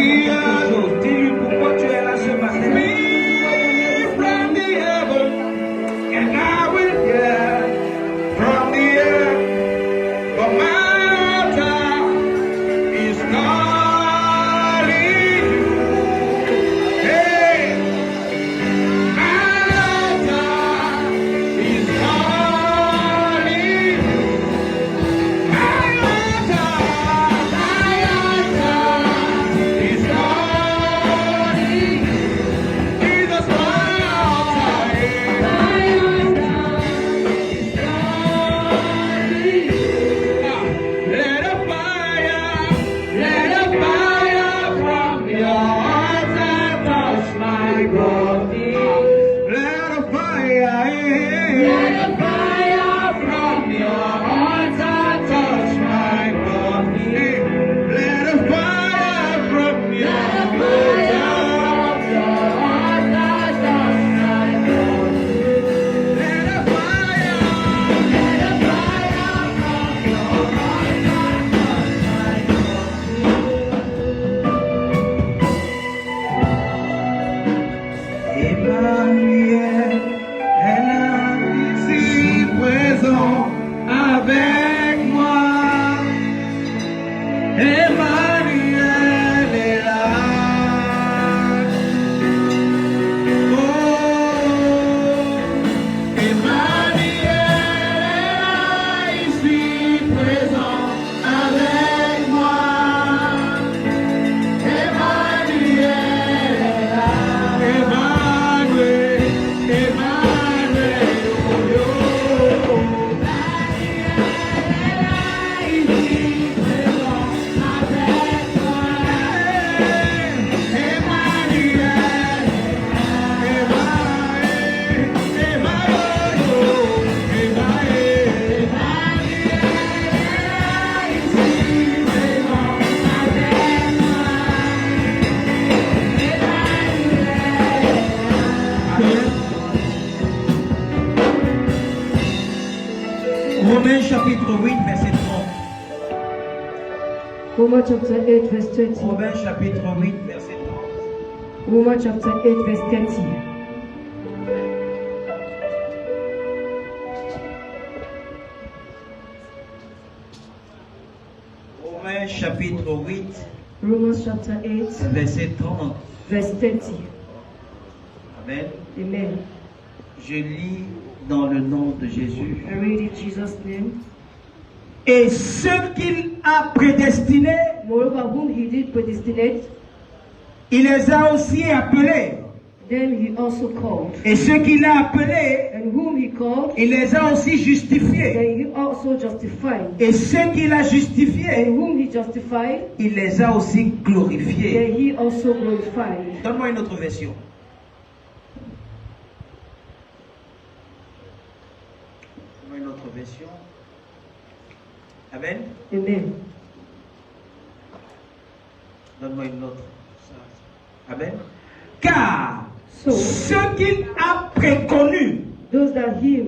Dis-lui pourquoi tu es là ce matin. From the heaven, and I will hear from the earth, for my altar is calling you. Hey, my altar is calling you. My altar is calling you. Jesus, my altar is let a fire from your altar touch my body. Let a fire from your altar touch my body. Let a fire from your altar. Let a Emmanuel est là, ici présent avec moi. Emmanuel est là. Oh, Emmanuel est là, ici présent avec moi. Emmanuel est là. Emmanuel, Emmanuel, oh, yo. Ici présent avec moi. Emmanuel, Emmanuel, Emmanuel, oh, Emmanuel, ici présent avec moi. Romains chapitre 8, verset 30. Romans chapter 8, verse 30. Romains chapitre 8, verset 30. Romans chapter 8, verse 30. Romains chapitre 8, Romans chapter 8, verset 30. verse 30. Amen. Amen. Je lis dans le nom de Jésus. I read in Jesus' name. Et ce qu'il a prédestiné, Moreover, whom he did predestinate, il les a aussi appelés. them he also called. Et ceux qu'il a appelés, And whom he called, il les a aussi justifiés. then he also justified. Et ceux qu'il a And justifiés, whom he justified, il les a aussi glorifiés. then he also glorified. Donne-moi une autre version. Donne-moi une autre version. Amen. Amen. Donne-moi une autre. Amen. Car So, ceux qu'il a préconnus, those that he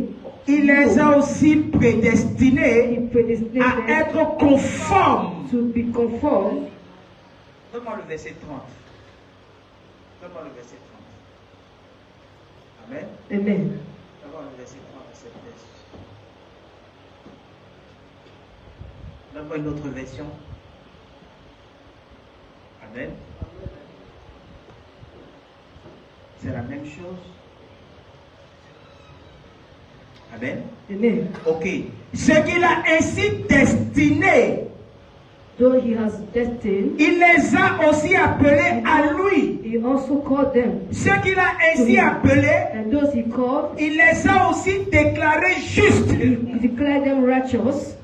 il les a aussi prédestinés à predestinated être conformes. to be conformed. Donne-moi le verset 30. Donne-moi le verset 30. Amen. Amen. Donne-moi le verset 30 à cette version. Donne-moi une autre version. Amen. C'est la même chose. Amen. Amen. Ok. Ce qu'il a ainsi destiné, Though he has destined, il les a aussi appelés à lui. he also called them. Ce qu'il a ainsi appelés, And those he called, il les a aussi déclarés justes. he declared them righteous.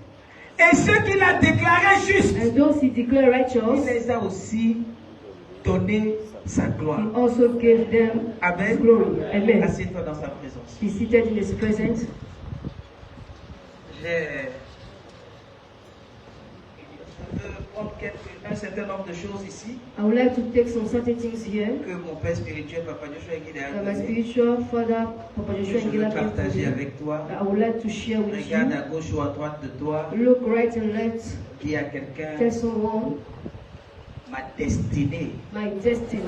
Et ceux qu'il a déclarés justes, And those he declared il righteous, les a aussi donné sa gloire. he also gave them Amen. his glory. Amen. Assieds-toi dans sa présence. Be seated in his presence. Je veux prendre un certain nombre de choses ici I would like to take some certain things here. que mon père spirituel, Papa Joshua Guide, a My donné. spiritual father, Papa Je Joshua veux Ngila, partager avec toi. I would like to share with Regarde you. à gauche ou à droite de toi. Look right and left. Dis à quelqu'un, Tell someone, Ma destinée. My destiny.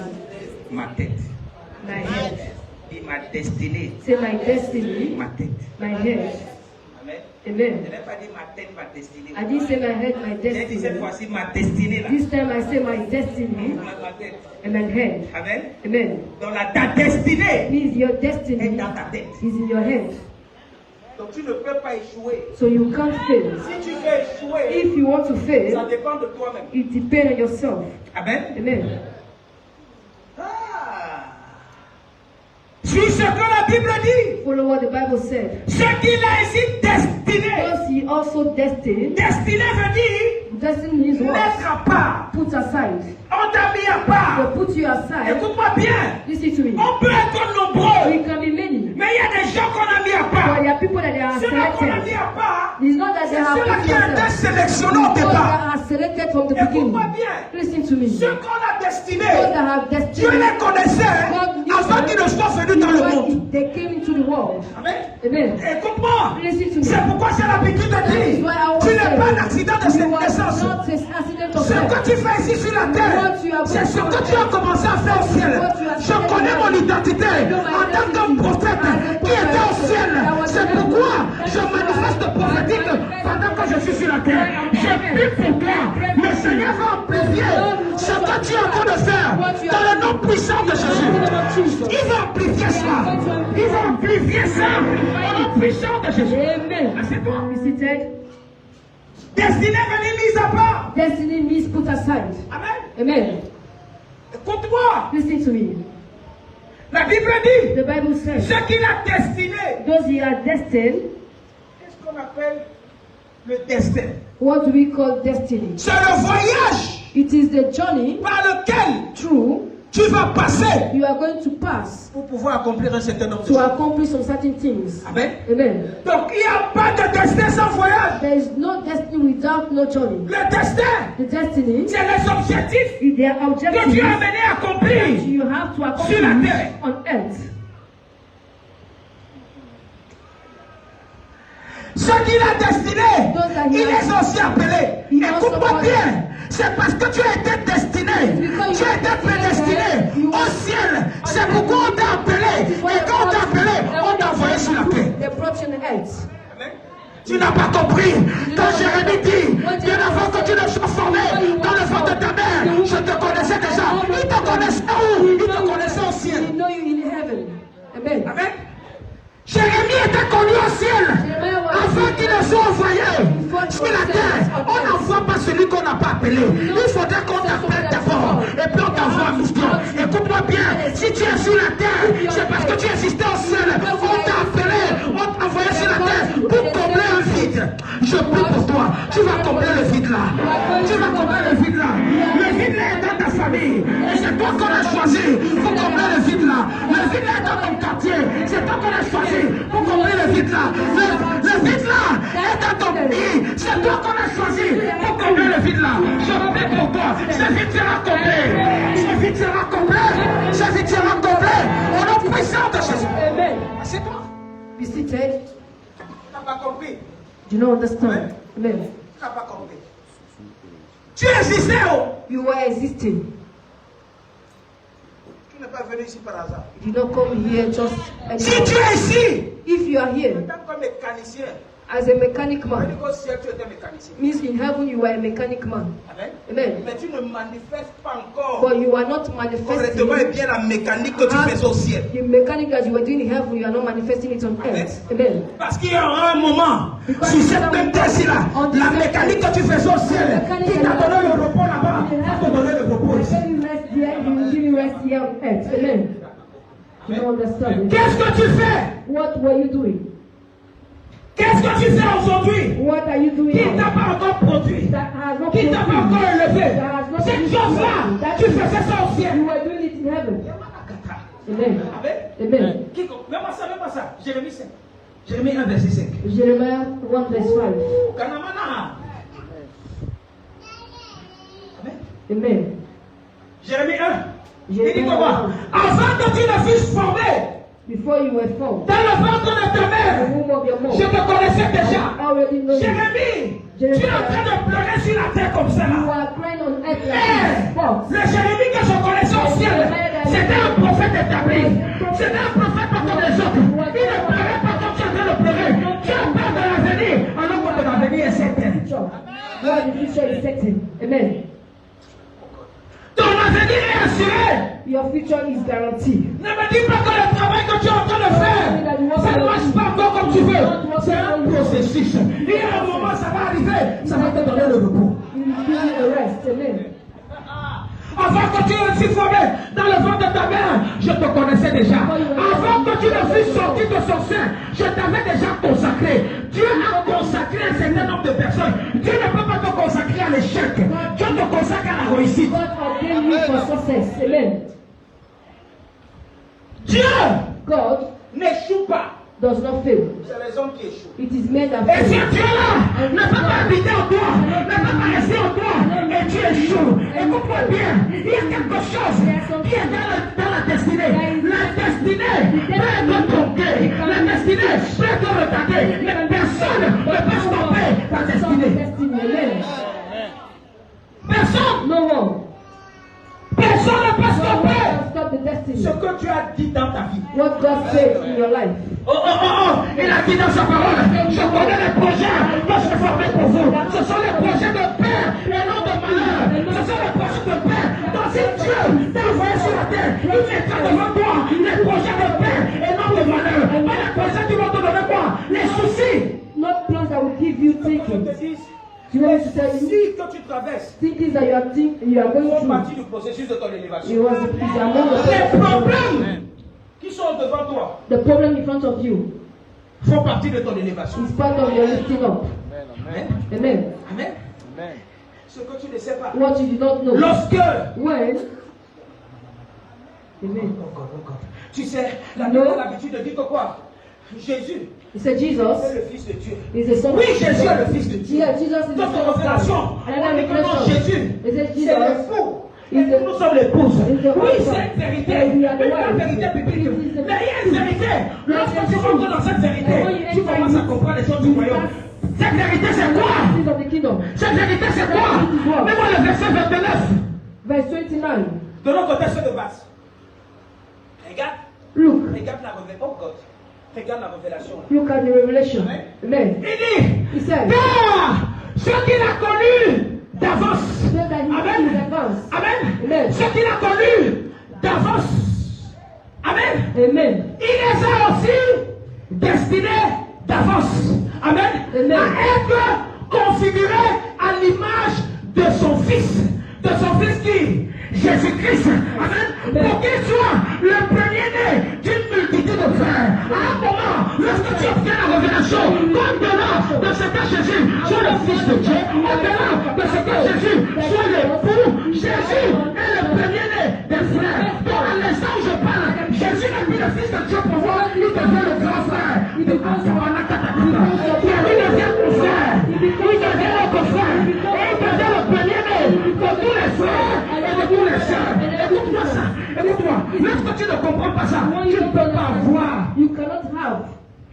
Ma tête. My head. Dis ma destinée. Say my destiny. Ma tête. My head. Amen. Je Amen. n'ai pas dit ma tête, ma destinée. I didn't say my head, my J'ai dit cette destiny. fois-ci ma destinée là. This time I say my destiny Ma tête. and my head. Amen. Amen. Donc ta destinée Means your est destiny dans ta tête. is in your head. Donc tu ne peux pas échouer. So you can't fail. Si tu veux échouer, If you want to ça fail, dépend de toi-même. it depends on yourself. Amen. Amen. Suis ce que la Bible dit. Follow what the Bible said. Ce qu'il a ici destiné. Because he also destined. Destiné veut dire Destiny means what? mettre à part. Put aside. On t'a mis à part. So put you aside. Écoute-moi bien. Listen to me. On peut être nombreux. We can be many. Mais il y a des gens qu'on a mis à But part. there are people that they are Ceux-là qu'on a mis selected. à part, It's not that they c'est have ceux-là put qui ont été themselves. sélectionnés au Those départ. that are selected from the beginning. Écoute-moi bien. Listen to me. Ceux qu'on a destinés, Those that have Dieu destiny. les connaissait avant qu'ils ne soient venus dans le monde. When they came into the world. Amen. Amen. Écoute-moi. Listen to me. C'est pourquoi j'ai l'habitude de That is dire, why I always tu n'es say, pas un accident de cette you are naissance. not an accident of Ce que birth. tu fais ici sur la terre, c'est ce que tu as commencé à faire au ciel. Je connais mon identité en tant qu'un prophète qui était au ciel. C'est pourquoi je manifeste prophétique pendant que je suis sur la terre. Je prie pour toi. Le Seigneur va amplifier ce que tu es en train de faire dans le nom puissant de Jésus. Il va amplifier ça. Il va amplifier ça dans le nom puissant de Jésus. Amen. Assieds-toi. Be seated. Destinée venue mise à part. Destiny means put aside. Amen. Amen. Écoute-moi. Listen to me. La Bible dit, The Bible says, ce qu'il a destiné, those who are destined, qu'est-ce qu'on appelle le destin? what do we call destiny? C'est le voyage It is the journey par lequel through tu vas passer you are going to pass pour pouvoir accomplir un certain nombre de to choses. accomplish some certain things. Amen. Amen. Donc il n'y a pas de destin sans voyage. There is no destiny without no journey. Le destin, The destiny c'est les objectifs is their que objectives Dieu a amené à that accomplir. you have to Sur la accomplish terre. on earth. Ce qu'il a destiné, il les a aussi appelés. Écoute-moi bien. C'est parce que tu as été destiné, tu as été prédestiné au ciel. C'est pourquoi on t'a appelé. Et quand on t'a appelé, on t'a envoyé sur la terre. They brought you on earth. Tu n'as pas compris. Quand Jérémie dit, bien avant que tu ne sois formé dans le ventre de ta mère, je te connaissais déjà. Il te connaissait où? Il te connaissait au ciel. We know you in heaven. Amen. Amen. Jérémie était connu au ciel avant qu'il ne soit envoyé sur la terre. On n'envoie pas celui qu'on n'a pas appelé. Il faudrait qu'on t'appelle d'abord et puis on t'envoie en mission. Écoute-moi bien, si tu es sur la terre, c'est parce que tu existais au ciel. On t'a appelé, on t'a envoyé sur la terre pour combler un vide. Je prie pour toi, tu vas combler le vide là. Tu vas combler le vide là. Le vide là est dans ta famille. Et c'est toi qu'on a choisi pour combler le vide là. Le vide là est dans ton quartier. C'est toi qu'on a choisi pour combler le vide là. Le vide là est dans ton pays. C'est toi qu'on a choisi pour combler le vide là. Je prie pour toi. Ce vide sera comblé. Ce vide sera comblé. Ce vide sera comblé. Au nom puissant de Jésus. Amen. C'est toi. Be seated. Tu n'as pas compris. Do you not understand? Amen. Tu n'as pas compris. Tu existais oh. You were existing. Tu n'es pas venu ici par hasard. You don't come here just Si anyhow. tu es ici, If you are en here tant que mécanicien, as a mechanic on dit man, qu'au ciel tu étais mécanicien. means in heaven you are a mechanic man. Amen. Amen. Mais tu ne manifestes pas encore But you are not manifesting correctement et bien la mécanique que tu fais au ciel. the mechanic that you were doing in heaven, you are not manifesting it on earth. Amen. Parce qu'il y aura un moment, sur cette même terre-ci là, la mécanique que tu fais au ciel, qui t'a donné le repos là-bas, va te donner le repos ici. When you rest there, he will give you rest here on earth. Amen. You don't understand? Qu'est-ce que tu fais? What were you doing? Qu'est-ce que tu fais aujourd'hui? What are you doing? Qui now? t'a pas encore produit? That has not Qui t'a pas encore élevé? That has not Cette chose-là, tu faisais ça au ciel. You were doing it in heaven. Amen. Amen. Amen. Même pas ça. Jérémie 5. Jérémie 1, verset 5. Jeremiah 1 verse 5. Kanamana. Amen. Amen. Jérémie 1. Il dit Jeremiah quoi? 1. Avant que tu ne fusses formé Before you were formed, dans le ventre de ta the mère, womb of your mom, je te connaissais déjà. I already know you. Jérémie, Tu es en train de pleurer sur la terre comme ça. You are crying on earth like this. Le Jérémie que je connaissais au ciel, c'était un prophète établi. C'était un prophète pas comme les autres. Il ne pleurait pas comme tu es en train de pleurer. Tu as peur de l'avenir, alors que ton avenir est certain. God, the future is certain. Amen. Ton avenir est assuré. Your future is guaranteed. Ne me dis pas que le travail que tu es en train de faire, ça ne marche pas encore comme tu veux. C'est un processus. Il y a un moment, ça va arriver, ça va te donner le repos. You will give you a rest. Amen. Avant que tu ne fûs formé dans le ventre de ta mère, je te connaissais déjà. Avant que tu ne fûs sorti de son sein, je t'avais déjà consacré. Dieu a consacré un certain nombre de personnes. Dieu ne peut pas te consacrer à l'échec. Dieu te consacre à la réussite. God ordained you for success. Amen. Dieu God n'échoue pas. does not fail. C'est les hommes qui échouent. It is men that Et si fail. Dieu là ne peut pas habiter en toi, ne peut pas rester en toi, et tu échoues. Écoute-moi bien, il y a quelque chose qui est dans la destinée. La destinée peut être tronquée, la destinée peut être retardée, mais personne ne peut stopper ta destinée. Destiny. Amen. Personne, No one. personne ne peut No one stopper can stop the destiny. ce que tu as dit dans ta vie. What God said in your life. Il a dit dans sa parole, je connais les projets que je formé pour vous. Ce sont les projets de paix et non de malheur. Ce sont les projets de paix. Donc si Dieu t'a envoyé sur la terre, il mettra devant toi les projets de paix et non de malheur. Pas les projets qui vont te donner quoi? Les soucis. Not plans that will give you thinking. You want me to tell you? Si que tu traverses, Thinkings that you are going font through. partie du processus de ton élévation. It was is among Les the problèmes qui sont devant toi The problem in front of you font partie de ton élévation. is part of your lifting up. Amen. Amen. Amen. Ce que tu ne sais pas. What you do not know. Lorsque When. Amen. tu sais, la Bible a l'habitude de dire que quoi? Jésus He said Jesus est le Fils de Dieu. is the son Oui, of Jésus God. est le Fils de Dieu. Yeah, Jesus is the Dans son ton of révélation, God. on Another dit que non, revelation. Jésus, He said c'est Jesus l'époux. Et is the nous sommes l'épouse. is the Oui, husband. c'est une vérité. And we are the Une wife. vérité biblique. It is the- Mais il y a une vérité. Lorsque tu rentres dans cette vérité, tu commences à comprendre les choses du royaume. Cette vérité, c'est quoi? Things of the kingdom. Cette vérité, c'est quoi? Mets-moi le verset 29. Verse 29. De notre côté, c'est de base. Regarde. Look. Regarde la révélation. Oh God. Regarde la révélation. Look at the revelation. Amen. Il dit, He said, car ce qu'il a connu d'avance. so that he knew in Amen. advance. Amen. Amen. Ce qu'il a connu d'avance. Amen. Amen. Il les a aussi destinés d'avance. Amen. Amen. À être configurés à l'image de son Fils. De son Fils qui? Jésus-Christ. Amen. Pour qu'il soit le premier-né d'une multitude de frères. À un moment, lorsque tu obtiens la révélation, au-delà de ce que Jésus soit le Fils de Dieu, au-delà de ce que Jésus soit l'époux, Jésus est le premier-né des frères. Donc à l'instant où je parle, Jésus n'est plus le Fils de Dieu pour moi, il devient le grand frère. Il devient mon frère. Il devient notre frère. Et il devient le premier-né de tous les frères et de tous les sœurs. Écoute-moi ça. Écoute-moi. Lorsque tu ne comprends pas ça, tu ne peux pas voir You cannot have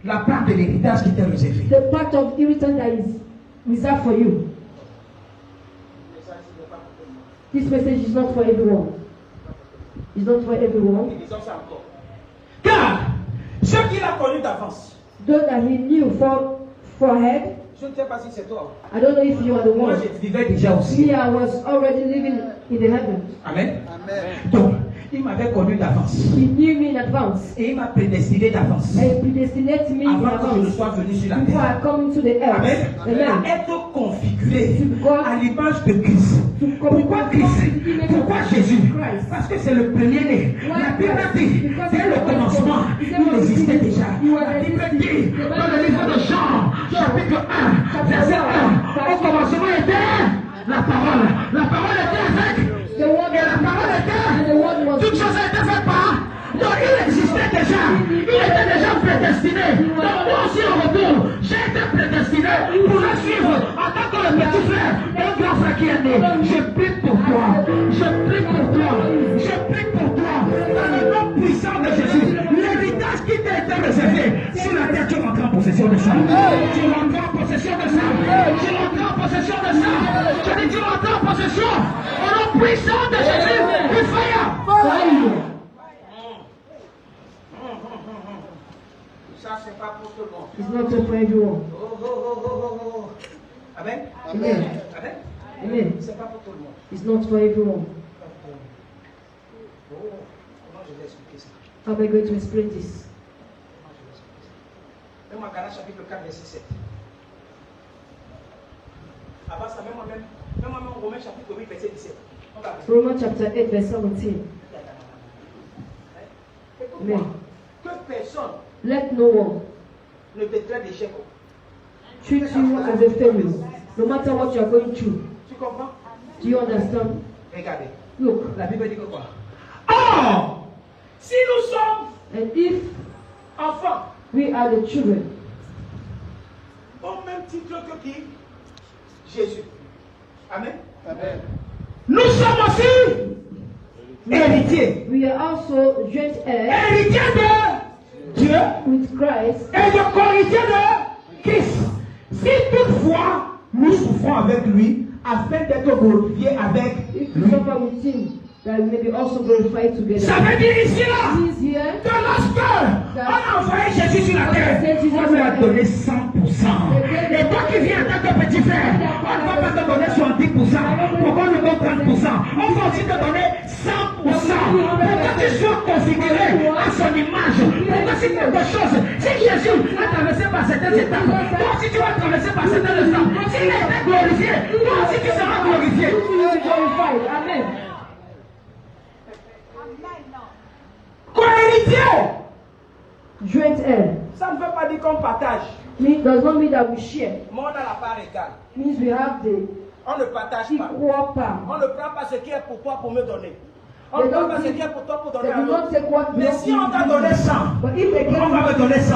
la part de l'héritage qui t'est réservée. the part of inheritance that is reserved for you. This message is not for everyone. It's not for everyone. Car ce qu'il a connu d'avance, Those that he knew forehead, je ne sais pas si c'est toi. I don't know if you are the Moi, one. je vivais déjà aussi. Me, I was already living in the heavens. Amen. Donc, il m'avait connu d'avance. He knew me in advance. Et il m'a prédestiné d'avance. And he predestinated me in Avant que je ne advance. sois venu sur la Before terre. I come into the earth. Amen. Amen. À être configuré à l'image de Christ. Pourquoi Christ? Pourquoi Jésus? Parce que c'est le premier-né. La Bible dit, dès le commencement, il existait déjà. La Bible dit, dans le livre de Jean, chapitre 1, verset 1, au commencement était la parole. La parole était avec. The word Et la parole était. and the word was Toute chose a été faite par. Donc il existait déjà. Il était déjà prédestiné. Donc moi aussi en retour, j'ai été prédestiné pour le suivre en tant que le petit frère et le grand frère qui est né. Je prie pour toi. Je prie pour toi. Je prie pour toi. Dans le nom puissant de Jésus. L'héritage qui t'a été réservé sur la terre, tu rentres en possession de ça. Tu rentres en possession de ça. Tu rentres en possession de ça. Je dis tu rentres en possession. Au nom puissant de Jésus, il fire. Ça, c'est pas pour tout le monde. It's not for everyone. Amen. Amen. Amen. Amen. C'est pas pour tout le monde. It's not for everyone. Comment je vais expliquer ça? How am I going to explain this? Même en Galates chapitre 4, verset 7. Avant ça, même en Romains chapitre 8, verset 17. Romans chapter 8, verse 17. Amen. Que personne Let no one ne te traite d'échec. treat you as a failure, no matter what you are going through. Tu comprends? Do you understand? Regardez. Look, La Bible dit que quoi? Or, si nous sommes and if enfants, we are the children, au même titre que qui? Jésus. Amen. Amen. Nous sommes aussi héritiers. we are also joint heirs Héritiers de Dieu with Christ et de co-héritiers de Christ. Si toutefois nous souffrons avec lui, afin d'être glorifiés avec if we lui. suffer with him, that we may be also glorified Ça together. veut dire ici là, He's here. que lorsque on a envoyé Jésus sur la terre, on lui a donné 100%. Et toi qui viens en tant que petit frère, on ne va pas te donner 70%. Pourquoi nous donne 30%? On va aussi te donner 100%. Pour que tu sois configuré à son image. Pour que si quelque chose, si Jésus a traversé par certaines étapes, toi aussi tu vas traverser par certaines étapes. S'il a été glorifié, toi aussi tu seras glorifié. You will be glorified. Amen. Co-héritier, Joint heir ça ne veut pas dire qu'on partage, does not mean that we share. mais on a la part égale. Means we have the On ne partage pas. equal part. On ne prend pas ce qui est pour toi pour me donner. On ne prend pas ce qui est pour toi pour donner They à do not l'autre. take what Mais belongs si to on t'a you. donné 100, But if they on va me give donner 100.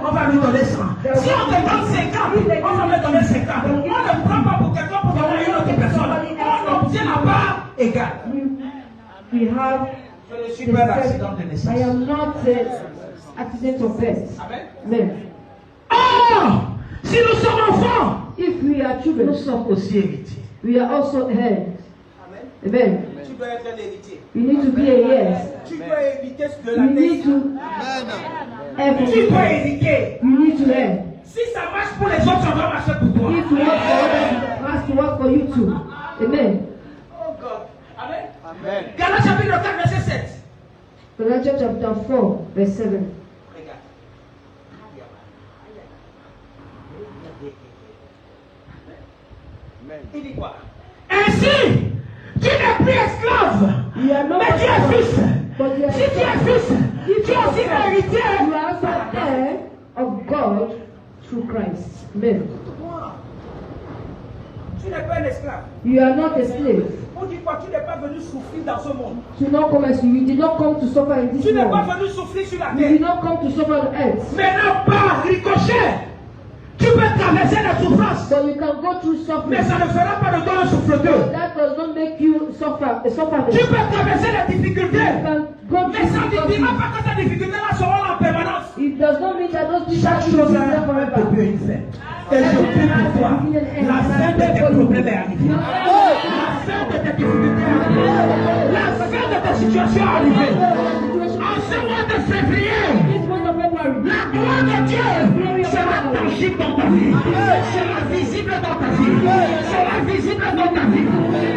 On va lui donner 100. Si on te donne 50, on va me donner 50. On ne prend pas pour quelqu'un pour donner à une autre personne. On obtient la part égale. we have Je ne suis the pas l'accident de same. naissance. I am not the accident of birth. Amen. Amen. Or, si nous sommes enfants, If we are nous children, sommes aussi héritiers. we are also heirs. Amen. Amen. Tu dois être un héritier. We need to be a yes. Tu dois hériter de la We need terre. to have. Tu dois hériter. We need to learn. Si ça marche pour les autres, ça va marcher pour toi. If to work for others, it has to work for you too. Amen. Oh God. Amen. Amen. Galates chapitre 4, verset 7. Galatians chapter 4, verse 7. Regarde. Amen. Il dit quoi? Ainsi, tu n'es plus esclave, We are not mais tu es fils. but you are Si tu es fils, tu es aussi héritier. You are also heir of God through Christ. Amen. Tu n'es pas un esclave. You are not a slave. On dit quoi? Tu n'es pas venu souffrir dans ce monde. To not come as you did not come to suffer in this Tu n'es pas world. venu souffrir sur la You did terre. not come to suffer on earth. Maintenant, par ricochet, tu peux traverser la souffrance. But you can go through Mais suffering. ça ne fera pas de toi un souffre-deux. That does not make you suffer. Tu peux traverser la difficulté. You can go Mais ça ne through te dira suffering. pas que ces difficultés-là seront en permanence. It does not mean that those people Chaque are chose a there un forever. début et une fin. Et je prie pour toi. La fin de tes problèmes est arrivée. La fin de tes difficultés est arrivée. La fin de tes situations est arrivée. En ce mois de février, This month of February, la gloire de Dieu sera tangible dans ta vie. Sera visible dans ta vie. Sera visible dans ta vie.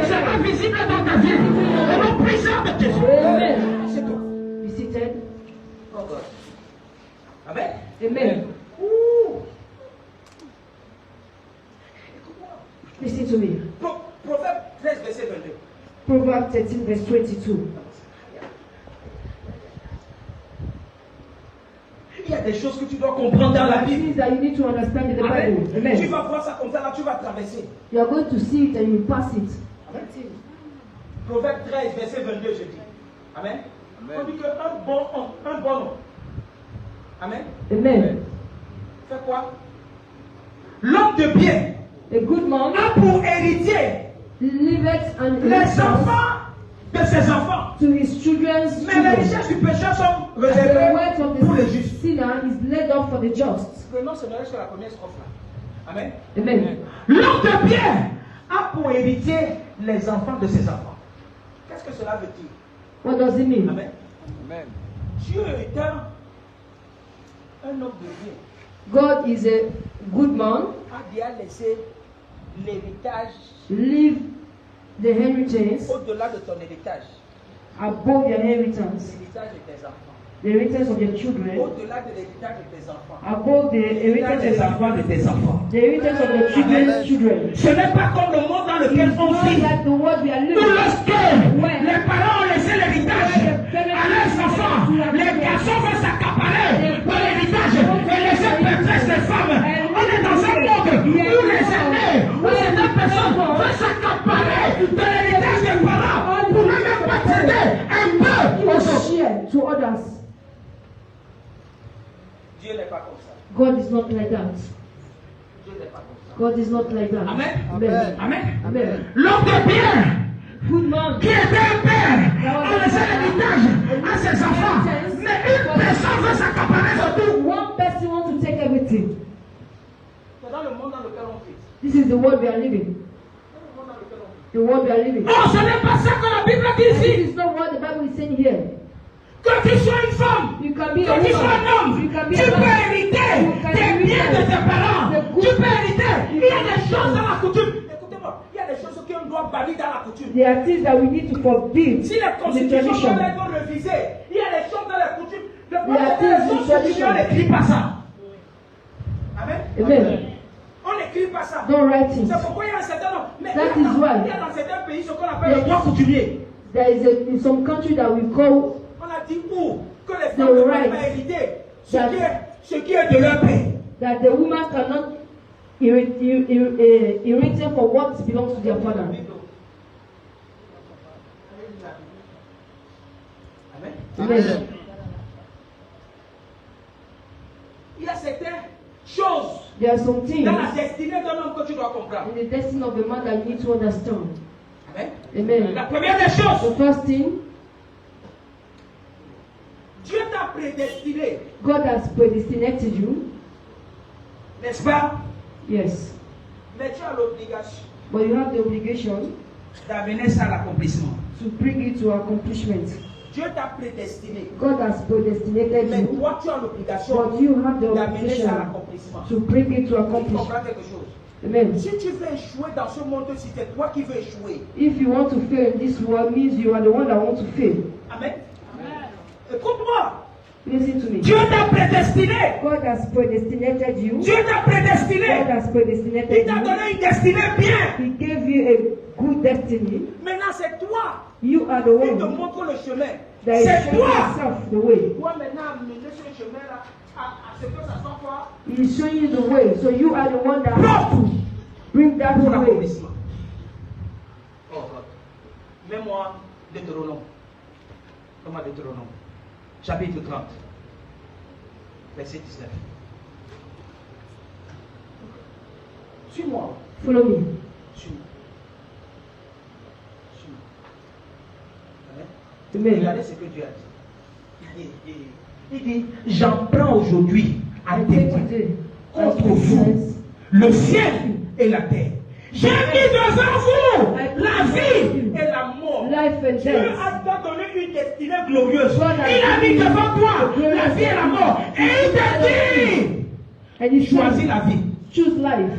Sera visible dans ta vie. Au nom puissant de Jésus. Amen. C'est tout. Be seated. Oh God. Amen. Amen. Ouh. Listen to me. Proverbe 13, verset 22. Proverbs 13, verse 22. Il y a des choses que tu dois comprendre dans la Bible. Things that you need to understand in the Amen. Bible. Tu Amen. vas voir ça comme ça, là tu vas traverser. You are going to see it and you pass it. Amen. Proverbe 13, verset 22, je dis. Amen. Amen. On dit qu'un bon homme. Amen. Amen. Fait quoi? L'homme de bien A good man a pour héritier liveth and les inherits enfants de ses enfants. to his children's Mais les children. richesses du pécheur sont And the réservées wealth of pour les the justes. sinner is laid up for the just. Prenons ce n'est que la première strophe là. Amen. Amen. L'homme de bien a pour héritier les enfants de ses enfants. Qu'est-ce que cela veut dire? What does it mean? Amen. Amen. Dieu est un homme de bien. God is a good man. A déjà laissé l'héritage Leave the inheritance au-delà de ton héritage. above your inheritance. L'héritage de tes enfants. The inheritance of your children Au-delà de l'héritage de tes enfants. above the L'héritage des inheritance enfants de tes enfants. the inheritance of your children's children. Ce n'est pas comme le monde dans lequel on Not vit. like the world we are Où living. lorsque les parents ont laissé l'héritage à leurs enfants, les garçons vont s'accaparer dans l'héritage et laisser perplexe les femmes. On est dans un monde où les aînés, où certaines personnes vont s'accaparer de l'héritage des parents pour ne même pas céder un peu aux autres. Share to others. Dieu n'est pas comme ça. God is not like that. Dieu n'est pas comme ça. God is not like that. Amen. Amen. Amen. Amen. L'homme de bien Good man. qui était un père a laissé l'héritage à ses enfants. Mais une personne veut s'accaparer de tout. One person wants to take everything. C'est dans le monde dans lequel on vit. This is the world we are living. The world we are living. Oh, ce n'est pas ça que la Bible dit And ici. this is not what the Bible is saying here. Que tu sois une femme, You can be que a tu sois un woman. homme, You can be tu a peux man. hériter You can des biens de inherit tes parents. the good. Tu peux hériter. Il y a des choses dans la coutume. Écoutez-moi, il y a des choses qu'on doit bannir dans la coutume. There are things that we need to forbid Si les in the constitutions tradition. doivent être révisées, il y a des choses dans la coutume. Le There are problème things des in constitutions, on tradition. n'écrit pas ça. Amen. Amen. On n'écrit pas ça. Don't write it. C'est pourquoi il y a un certain nombre. Mais That il y a is dans- why. il y a dans certains pays ce qu'on appelle le droit coutumier. There is in some country that we call On a dit où que les The femmes ne peuvent right. pas hériter That- ce qui est de leur père. that the woman cannot inherit for what belongs to their father. Amen. Amen. Il y a certaines choses There are some things dans la destinée d'un homme que tu dois comprendre. in the destiny of a man that you need to understand. Amen. Amen. La première des choses, The first thing, Dieu t'a prédestiné, God has predestinated you. n'est-ce pas? Yes. Mais tu as l'obligation But you have the obligation d'amener ça à l'accomplissement. to bring it to accomplishment. Dieu t'a prédestiné. God has predestinated Mais you, toi, tu as l'obligation but you have the d'amener ça à obligation l'accomplissement. to bring it to Tu accomplishment. comprends quelque chose? Amen. Si tu veux échouer dans ce monde, si c'est toi qui veux échouer. If you want to fail in this world, means you are the one that wants to fail. Amen. Écoute-moi. Listen to me. Dieu t'a prédestiné. God has predestinated you. Dieu t'a God prédestiné. has Il predestinated t'a you. donné une destinée bien. He gave you a good destiny. Maintenant, c'est toi You are the qui te one montre le chemin. that is C'est showing toi. yourself the way. Toi maintenant mener ce chemin-là à ce que ça soit quoi? He is showing you the way. So you are the one that has to bring that Pour way. l'accomplissement. Oh God. Mets-moi Deutéronome. Mets-moi Deutéronome. Chapitre 30. Verset 19. Suis-moi. Follow me. Suis-moi. Suis-moi. Amen. Regardez ce que Dieu a dit. Il dit, j'en prends aujourd'hui à I take témoin today contre as vous witness le ciel et la terre. J'ai mis devant vous la vie et la mort. life and Dieu death. a donné une destinée glorieuse. God has Il a mis given devant you toi the glorious la vie et la mort. Et il t'a dit, And he choisis said, la vie. choose life.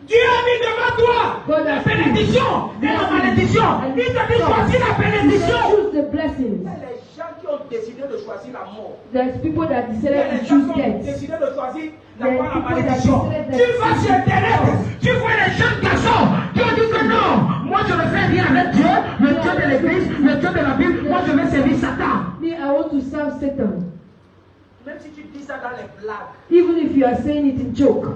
Dieu a mis devant toi God la has bénédiction et la malédiction. Il t'a dit, choisis la He said, bénédiction. choose the blessings. Il y a les gens qui ont décidé de choisir la mort. There's people that Il y a decided les to gens choose qui ont death. décidé de choisir la There mort, are la people that malédiction. decided Tu vas sur Internet, tu vois les jeunes garçons qui ont dit que non, moi je ne fais rien avec Dieu, le Dieu de l'église, le Dieu de la Bible, moi je vais servir Satan. Me, I want to serve Satan. Même si tu dis ça dans les blagues, Even if you are saying it in joke,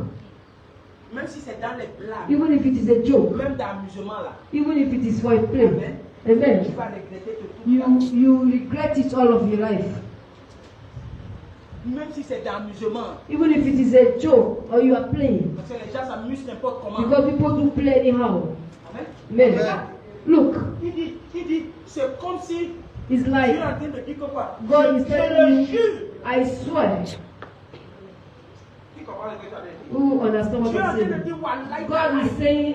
même si c'est dans les blagues, even if it is a joke, même d'amusement là, even if it is for a play, tu amen, vas regretter tout ça. you regret it all of your life. Même si c'est d'amusement, Even if it is a joke or you are playing, parce que les gens s'amusent n'importe comment. because people do play anyhow. Amen. Amen. Look, Il dit, c'est comme si it's Dieu like est en train de dire que quoi? God is Je telling le you, jure. I swear. Tu comprends? Who understand what I'm saying? God is saying,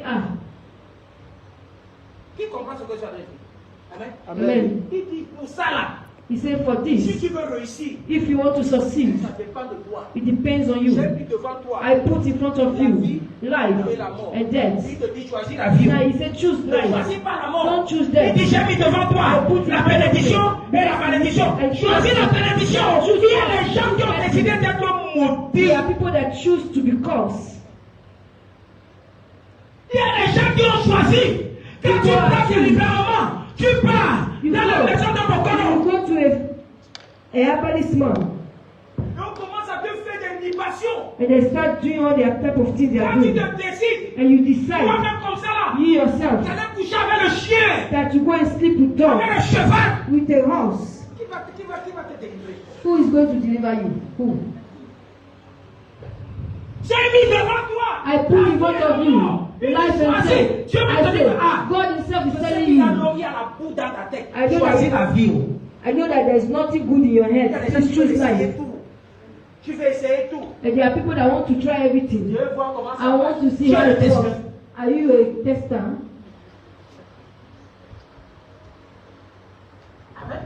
Qui comprend ce que tu as dit? Amen. Amen. Il dit pour ça là. He said, for Si this, tu veux réussir, if you want to succeed, ça dépend de toi. it depends on you. J'ai mis devant toi. I put in front of you life Et la mort. and death. Il te dit choisis la vie. Now he said, choose Ne life. choisis pas la mort. Don't choose Il death. dit j'ai mis devant toi la bénédiction et la malédiction. Choisis la bénédiction. Il y a des gens qui ont décidé d'être maudits. There are people that choose to be cursed. Il y a des gens qui ont choisi. Quand tu pars délibérément, tu pars dans la maison de mon corps. You go to a herbalist man Et on commence à te faire des libations. and they start doing all their type of things they are Quand tu doing. te décides, And you toi decide, même comme ça là, you tu yourself, allais coucher avec le chien, that you go and sleep with dog, avec le cheval. with a horse. Qui va te délivrer? Who is going to deliver you? Who? J'ai mis devant toi. I put in front of you life and death. Dieu va I te dire, say, God himself is telling il a you, nourri à la boue dans ta tête. I know Choisis la that, vie. I know that there's nothing good in your Il y a head. des gens Just qui veulent choose essayer life. tout. Tu veux essayer tout. And there are people that want to try Je everything. veux voir comment ça I marche. want to see Tu how as le it test. works. Are you a tester? Amen.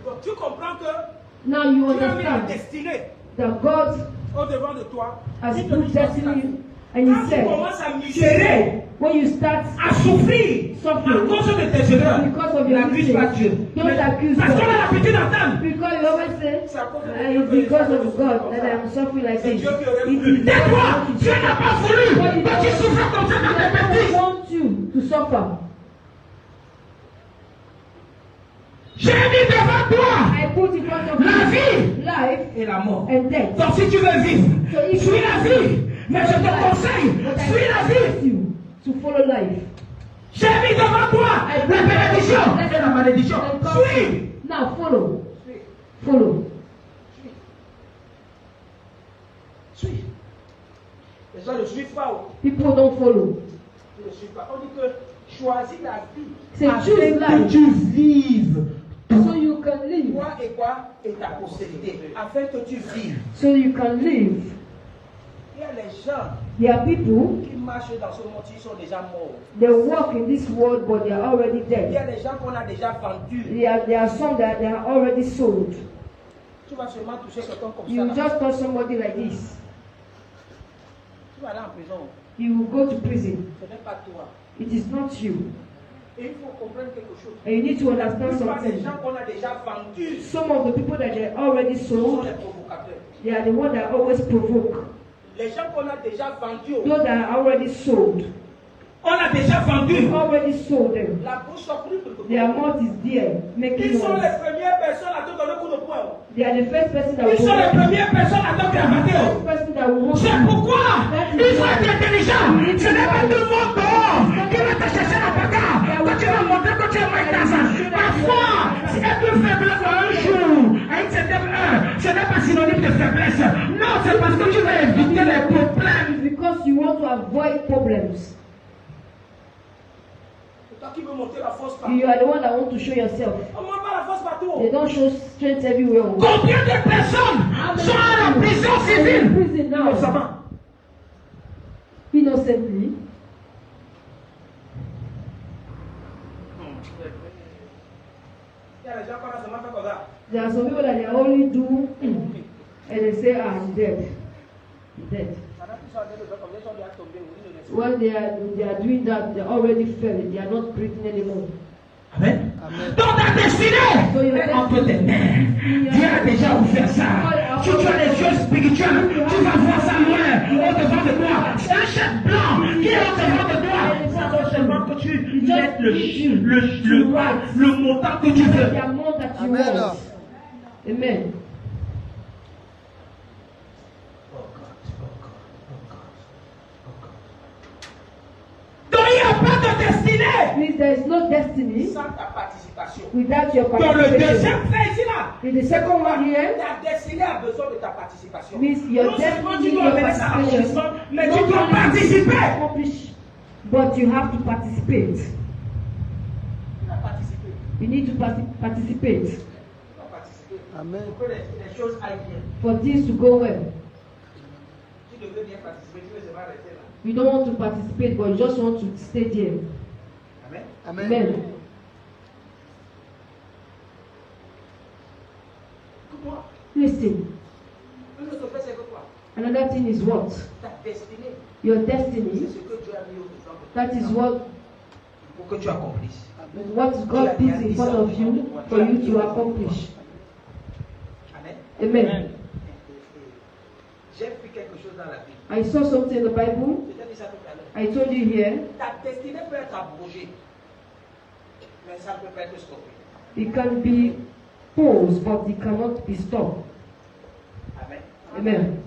Donc tu comprends que Now you tu as mis la understand destinée that God au devant de toi. has Il te put dit choisis la vie. destiny, and He Quand tu said, commences à misérer, when you start à souffrir, à suffering cause de tes erreurs, because of your n'accuse pas mistakes, Dieu. don't accuse Parce qu'on a God. l'habitude d'entendre. Because you always say, C'est à cause de it's because of God that I'm suffering like C'est this. Dieu qui aurait It voulu. is Tais-toi! God Dieu n'a pas voulu que tu souffres comme ça dans tes who bêtises. wants you to suffer. J'ai mis devant toi I put in front of la you vie life et la mort. and death. Donc si tu veux vivre, suis la vie. Mais je te conseille, But I suis la advise vie. you to follow life. J'ai mis devant toi la bénédiction et la malédiction. Suis. Now follow. Follow. Suis. Les gens ne suivent pas. People don't follow. Ils ne suivent pas. On dit que choisis la vie. C'est afin choose que life. tu vives. So you can live. Toi et quoi? Et ta postérité. Afin que tu vives. So you can live. Il y a les gens There are people, qui marchent dans ce monde, ils sont déjà morts. they walk in this world but they are already Il y a dead. des gens qu'on a déjà vendus. There are some that they are already sold. Tu vas seulement toucher quelqu'un comme You ça. just touch somebody like this. Tu vas aller en prison. You will go to prison. Ce n'est pas toi. It is not you. Et il faut comprendre quelque chose. And you need to La understand plupart des something. gens qu'on a déjà vendus Some of the people that they already sont sold, les provocateurs. they are the ones that always provoke. Les gens qu'on a déjà vendus, Those that are already sold, on a déjà vendus. already sold them. La bouche sort plus de Their mouth is there, making Ils sont les noise. premières personnes à te donner coup de poing. They are the first person that Ils sont les will premières personnes à te cravater. first person that will C'est hold pourquoi il faut être intelligent. Ce n'est pas tout le monde dehors qui va te chercher la bagarre. Quand tu vas montrer que tu es moins grâce. Parfois, si être faible un jour, à une certaine heure, ce n'est pas synonyme de faiblesse. Non, c'est parce que tu veux éviter les problèmes. It's because you want to avoid problems. C'est toi qui veux monter la force partout. You are the one that want to show yourself. On ne monte pas la force partout. They don't show strength everywhere. Combien de personnes sont à la prison In civile? prison now, Innocemment. innocently. Il y a les gens qui ont seulement fait comme ça. There are some people that they only do and they say, I'm dead. I'm dead. When they are doing that, they already fell. They are not breathing anymore. Amen. Dans ta destinée est entre tes mains. Dieu a déjà ouvert ça. Si tu as les yeux spirituels, tu vas voir ça loin, au devant de toi. C'est un chef blanc qui est au devant de toi. Ça doit seulement que tu mettes le montant que tu veux. The amount that you Amen. want. Amen. Donc il n'y a pas de destinée Means there is no destiny sans ta participation. without your Dans le participation. deuxième fait ici là, In the second one here, ta destinée a besoin de ta participation. means your Non seulement tu destiny, dois your mener ça à participation. l'accomplissement, mais Not tu dois only participer. accomplish, but you have to participate. Tu dois participer. You need to participate Tu dois participer. Amen. Pour que les choses aillent bien. for things to go well. Tu You don't want to participate, but you just want to stay there. Amen. Amen. Listen. Another thing is what? Your destiny. That is what God puts in front of you for you to accomplish. Amen. I saw something in the Bible. I told you here. It can be paused, but it cannot be stopped. Amen.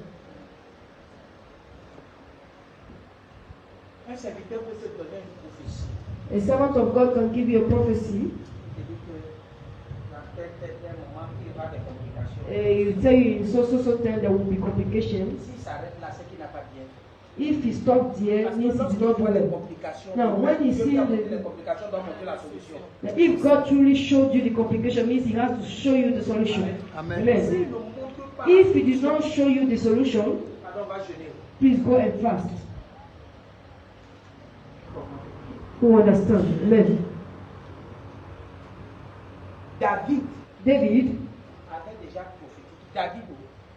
A servant of God can give you a prophecy. You tell you in so time there will be complications. If he stopped there, means it's not well. Now, when he sees if God truly showed you the complication, means he has to show you the solution. Amen. If he did not show you the solution, please go and fast. Who understand? Amen. David.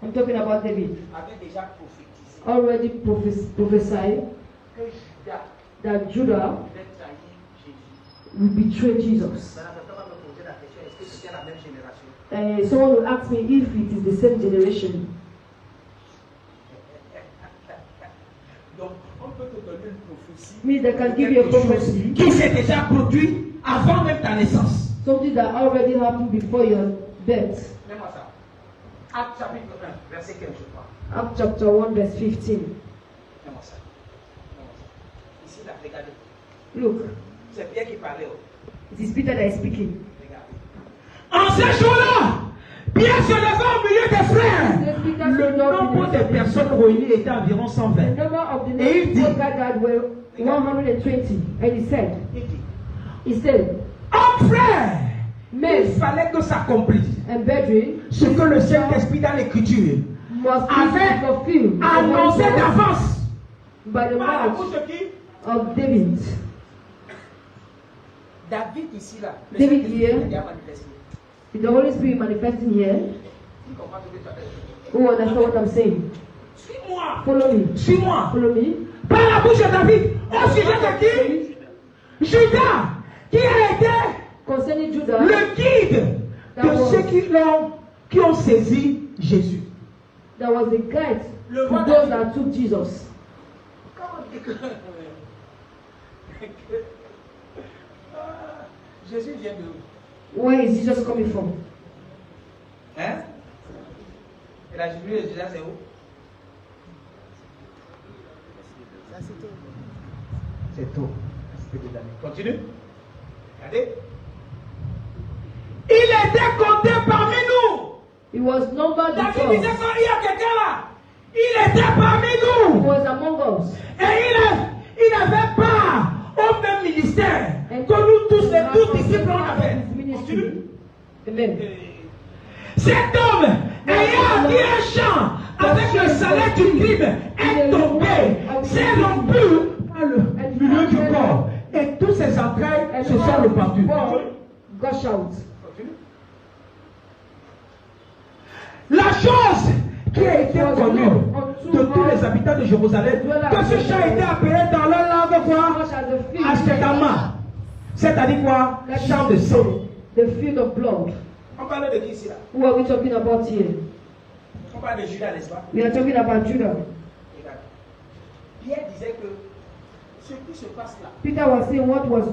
I'm talking about David. Already prophesied that Judah will betray Jesus. Someone will ask me if it is the same generation. Means they can give you a prophecy qui s'est déjà produit avant même ta naissance. Something that already happened before your death. Acte chapitre 1, verset 15, je crois. Acte chapter 1, verse 15. Ici, là, regardez. Look. C'est Pierre qui parlait. It is Peter that is speaking. En ce jour-là, Pierre se leva au milieu des frères. Le nombre de personnes réunies était environ 120. Et il dit, 120. And he said, oh frère, mais il fallait que ça accomplisse ce que le Saint-Esprit dans l'Écriture avait annoncé d'avance by the mouth of David. David ici là, David here, the Holy Spirit manifesting here. Who understand what I'm saying? Suis-moi. Follow me. Suis-moi. Follow me. Par la bouche de David, au sujet de qui? Judas, qui a été concerning Judah, le guide de ceux qui ont saisi Jésus. That was the guide to those that took Jesus. Jésus vient de où? Where is Jesus coming from? Hein? Et la Jubilée de Judas, c'est où? C'est tout. Continue. Regardez. Il était compté parmi nous. He was numbered David before disait qu'il y a quelqu'un là. Il était parmi He nous. was among us. Et il avait part au même ministère que nous tous, les 12 disciples, on avait. Continue. Amen. Cet homme ayant appris un chant avec le salaire du crime est tombé, s'est rompu par le milieu du corps et tous ses entrailles se sont répandues. Gush out. La chose qui a été connue de tous les habitants de Jérusalem, que ce chant était appelé dans leur langue quoi? Ashtedama. C'est-à-dire quoi? Chant de sang. The field of blood. On parle de qui ici là? Who are we talking about here? On parle de Judas, n'est-ce pas? We are talking about Judah. Pierre disait que ce qui se passe là, Peter was saying what was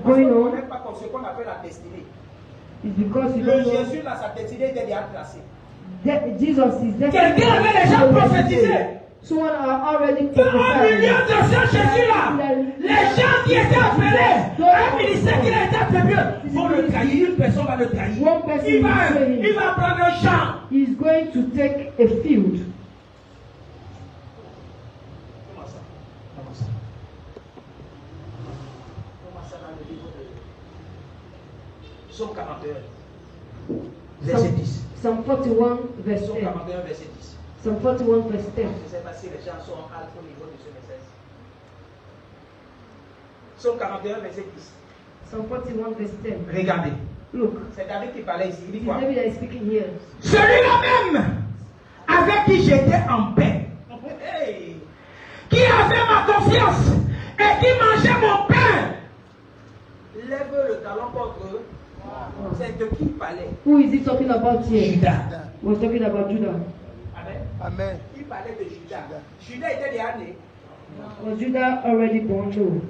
going on n'est pas comme ce qu'on appelle la destinée. is because you Le don't know Jésus là, sa destinée était déjà tracée. Jesus is definitely. Quelqu'un avait déjà prophétisé. Someone already Au prophesied. milieu de ce Jésus-là, les gens qui étaient appelés, un ministère qui a été attribué, vont le trahir, une personne va le trahir. One person Il will betray him. va prendre un champ. He is going to take a field. Comment ça? Comment ça dans le livre de Psaume 41, verset 10. Psalm 41, verse Psaume 10. 41, verset 10. Psalm 41 verse 10. Je ne sais pas si les gens sont au niveau de ce message. Psalm 41 verset 10. Psalm 41 verse 10. Regardez. Look. C'est David qui parlait ici. Il dit It is quoi? David that is speaking here. Celui-là même avec qui j'étais en paix, hey, qui avait ma confiance et qui mangeait mon pain. Lève le talon contre eux. C'est de qui il parlait? Who is he talking about here? Judas. We're talking about Judah. Amen. Amen. Il parlait de Judas. Judas était déjà né. Was Judah already born? No.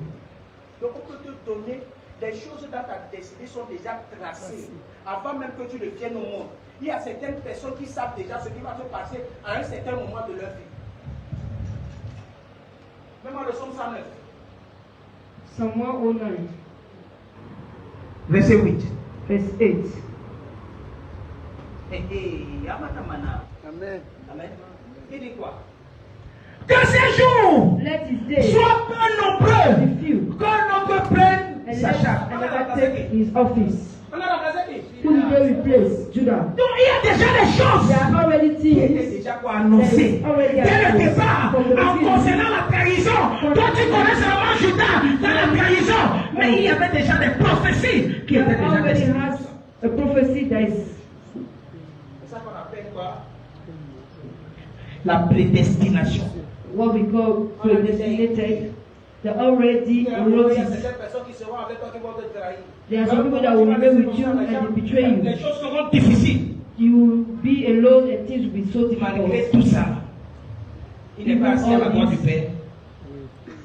Donc on peut te donner des choses dans ta destinée sont déjà tracées avant même que tu ne viennes au monde. Il y a certaines personnes qui savent déjà ce qui va se passer à un certain moment de leur vie. Même dans le psaume 109. Psalm 109 Verset 8. verse 8. Amen. Amen. Il dit quoi? Que ces jours Let his day soient peu nombreux, be few, que notre prenne and sa let charge. another take his office. On a remplacé qui? Who did they replace? Judah. Donc il y a déjà des choses There are already qui étaient things déjà quoi annoncées. Dès le départ, en concernant la trahison, toi tu connais seulement Judas dans la trahison, mais il y avait déjà des prophéties qui étaient déjà already destinées. has a prophecy that is C'est ça qu'on appelle quoi? La prédestination. what we call predestinated. They're already wrote Il y a it. certaines personnes qui seront avec toi qui vont te trahir. There are some people that will remain with you and they betray you. Les choses seront difficiles. You will be alone and things will be so Malgré difficult. tout ça, il n'est pas assis à la droite du Père.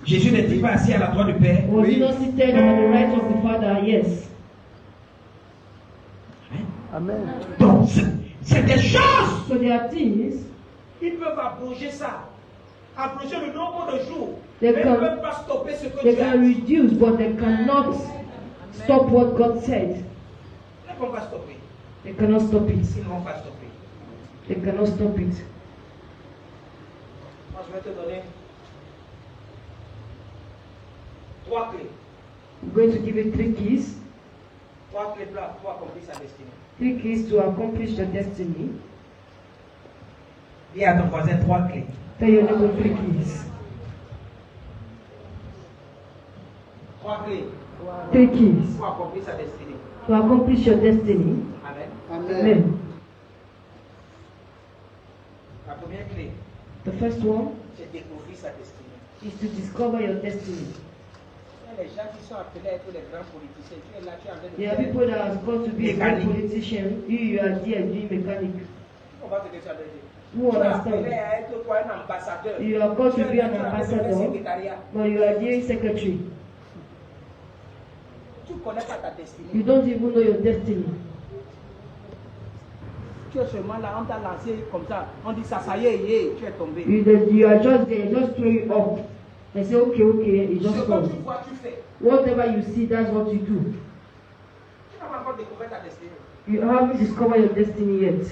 Jésus n'était pas assis à la droite du Père. Was he not seated on the right of the Father? Yes. Amen. Donc, c'est des choses. So there are things Ils peuvent abroger ça. Abroger le nombre de jours. They Mais ils ne can- peuvent pas stopper ce que they tu as can dit. reduce, but they cannot stop what God said. Ils ne vont pas stopper. They cannot stop it. Ils ne vont pas stopper. They cannot stop it. Moi, je vais te donner 3 clés. I'm going to give you 3 keys. 3 clés pour accomplir sa destinée. 3 keys to accomplish your destiny. Dis à ton voisin 3 clés. Tell your neighbor 3 keys. 3 clés 3 keys pour accomplir sa destinée. to accomplish your destiny. Amen. Amen. Amen. La première clé, The first one c'est découvrir sa destinée. is to discover your destiny. Il y a les gens qui sont appelés à être les grands politiciens. Tu es là, tu es en train de There are faire. people that are called to be a great Mechanic. politician. You are there doing mechanic. On va te dire ça de dire. Who Tu es appelé understand? à être quoi, un ambassadeur. You are called Tu to es be là, an tu es en train de faire ambassador, secrétariat. but you are doing secretary. Tu ne connais pas ta destinée. You don't even know your destiny. Tu es seulement là, on t'a lancé comme ça. On dit ça, ça y est, tu es tombé. You are just there, just throw it up and say, okay, it Ce just que falls. tu vois, tu fais. Whatever you see, that's what you do. Tu n'as pas encore découvert ta destinée. You haven't discovered your destiny yet.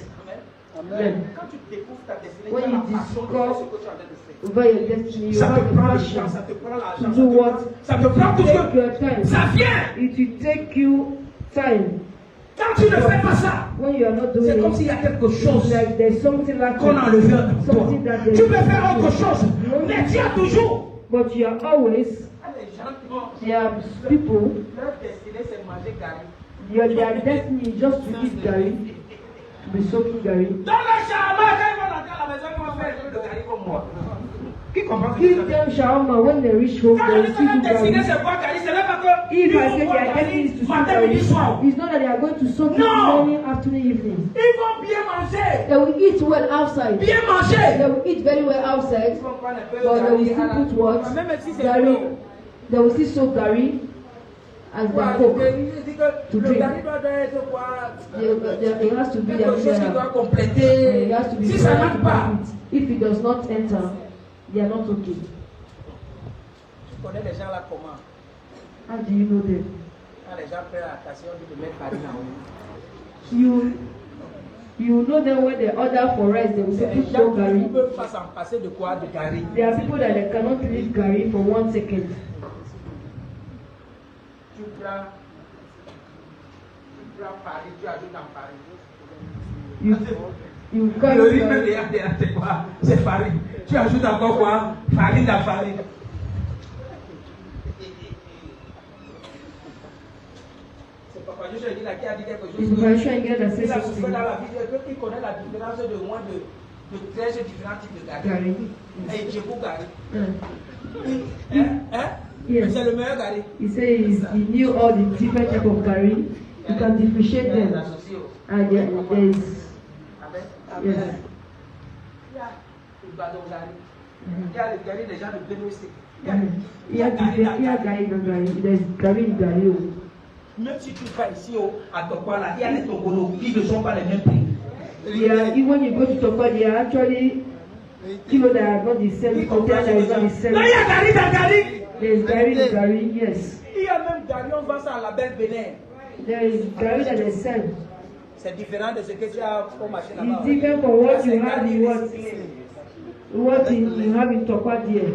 Amen. Amen. Quand tu découvres ta destinée, When tu as you la passion de discover faire ce que tu es en train de faire. Over your destiny, you Ça have te the prend le passion temps, ça te prend l'argent, to do what? ça te prend tout Take ce your time. ça vient. It will take you time. Quand tu ne fais pas ça, When you are not doing c'est comme s'il it, y a quelque it's chose like there's something like qu'on a enlevé en toi. something that Tu peux faire autre chose, mais tu as toujours. But you are always, Les gens qui vont, there are people, leur destinée c'est manger gari. their destiny is just to eat gari, to be soaking gari. Dans le shawarma, quand ils vont rentrer à la maison, ils vont faire un truc de gari comme moi. Qui comprend ce que Give je dis? them shawarma when they reach home, Quand they je will dis que see leur you destinée gari. c'est quoi gari, c'est même pas que If ils I vont say boire their destiny is gari to soak matin, midi, gari, soir. it's not that they are going to soak it No. morning, afternoon, evening. Ils vont bien manger. They will eat well outside. Bien They manger. will eat very well outside. Ils vont prendre un peu But they will de still gari put what? même si c'est Gari. bon. They will still soak gari as their coke. To Le drink. gari doit être quoi? It has to be their Quelque chose qui doit mineral. compléter. It has to be Si ça very n'entre pas, important. If it does not enter, they are not okay. tu connais les gens là comment? How do you know them? Quand les gens prennent la station, on dit de mettre farine en haut. You know them when they order for rice, they will say Les put gens no qui gari. ne peuvent pas s'en passer de quoi? De gari. There are people that they cannot leave gari for 1 second. Tu prends farine, tu ajoutes en farine. You, You Le carry riz même derrière, c'est quoi? C'est farine. Tu ajoutes encore quoi? Farine à farine. C'est Papa Joshua qui a dit quelque chose. It's Papa Joshua that says Il a something. souffert dans la vie. Qui connaît la différence de moins de 13 différents types de gari. Gari. Et j'ai beaucoup gari. Yes. C'est le meilleur gari. He says he knew all the different type of gari. You can differentiate them. And there is yes. Il y a le gari des gens de Bénéfice. Il y a gari dans gari. There's gari in gari. Même si tu vas ici à Tokwa, il y a les Togolos qui ne sont pas les mêmes prix. Yeah, even when you go to Tokwa, they are actually kilo that are not the same. Container that is not the same. Non, il y a gari dans gari. There is gari in gari, yes. Il y a même gari, on vend ça à la belle Bénin. There is gari that is sell. C'est différent de ce que tu as au marché là-bas. It's different from what you have in what you have in Tokwa there.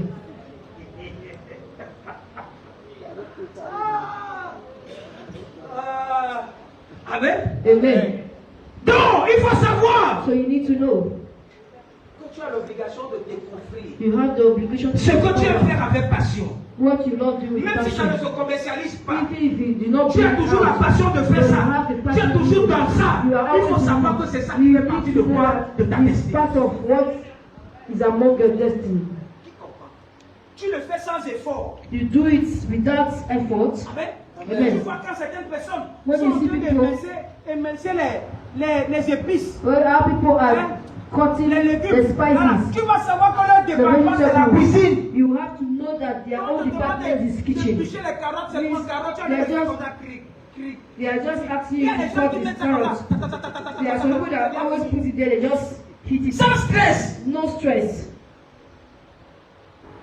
Amen. Amen. Donc, il faut savoir. So you need to know. Que tu as l'obligation de découvrir. You have the obligation to Ce que tu aimes faire avec passion. what you love doing with Même si ça ne passion. se commercialise pas. Even if you do not Tu as bring toujours la out, passion de faire you ça. have the Tu es passion toujours to do dans it. ça. You are Il faut always savoir doing que c'est ça it. qui You fait need partie to de know quoi? that De ta it's destinée. part of what is among your destiny. Qui comprend? Tu le fais sans effort. You do it without effort. Amen. Amen. Tu vois quand certaines personnes When sont you en see train people- d'émincer les épices. Well, how people are cutting Les the légumes. Voilà. spices. Tu vas savoir que leur The département c'est la cuisine. vegetables. You have to know that their Quand on own te demande department is de kitchen. bûcher les carottes, c'est Please, pour carottes, tu as they des are just- comme ça, cric, cric. They are just asking Il y you a des to gens cut qui the mettent ça comme carrots. ça. There are some people that always put it there, they just hit it. Sans stress. No stress.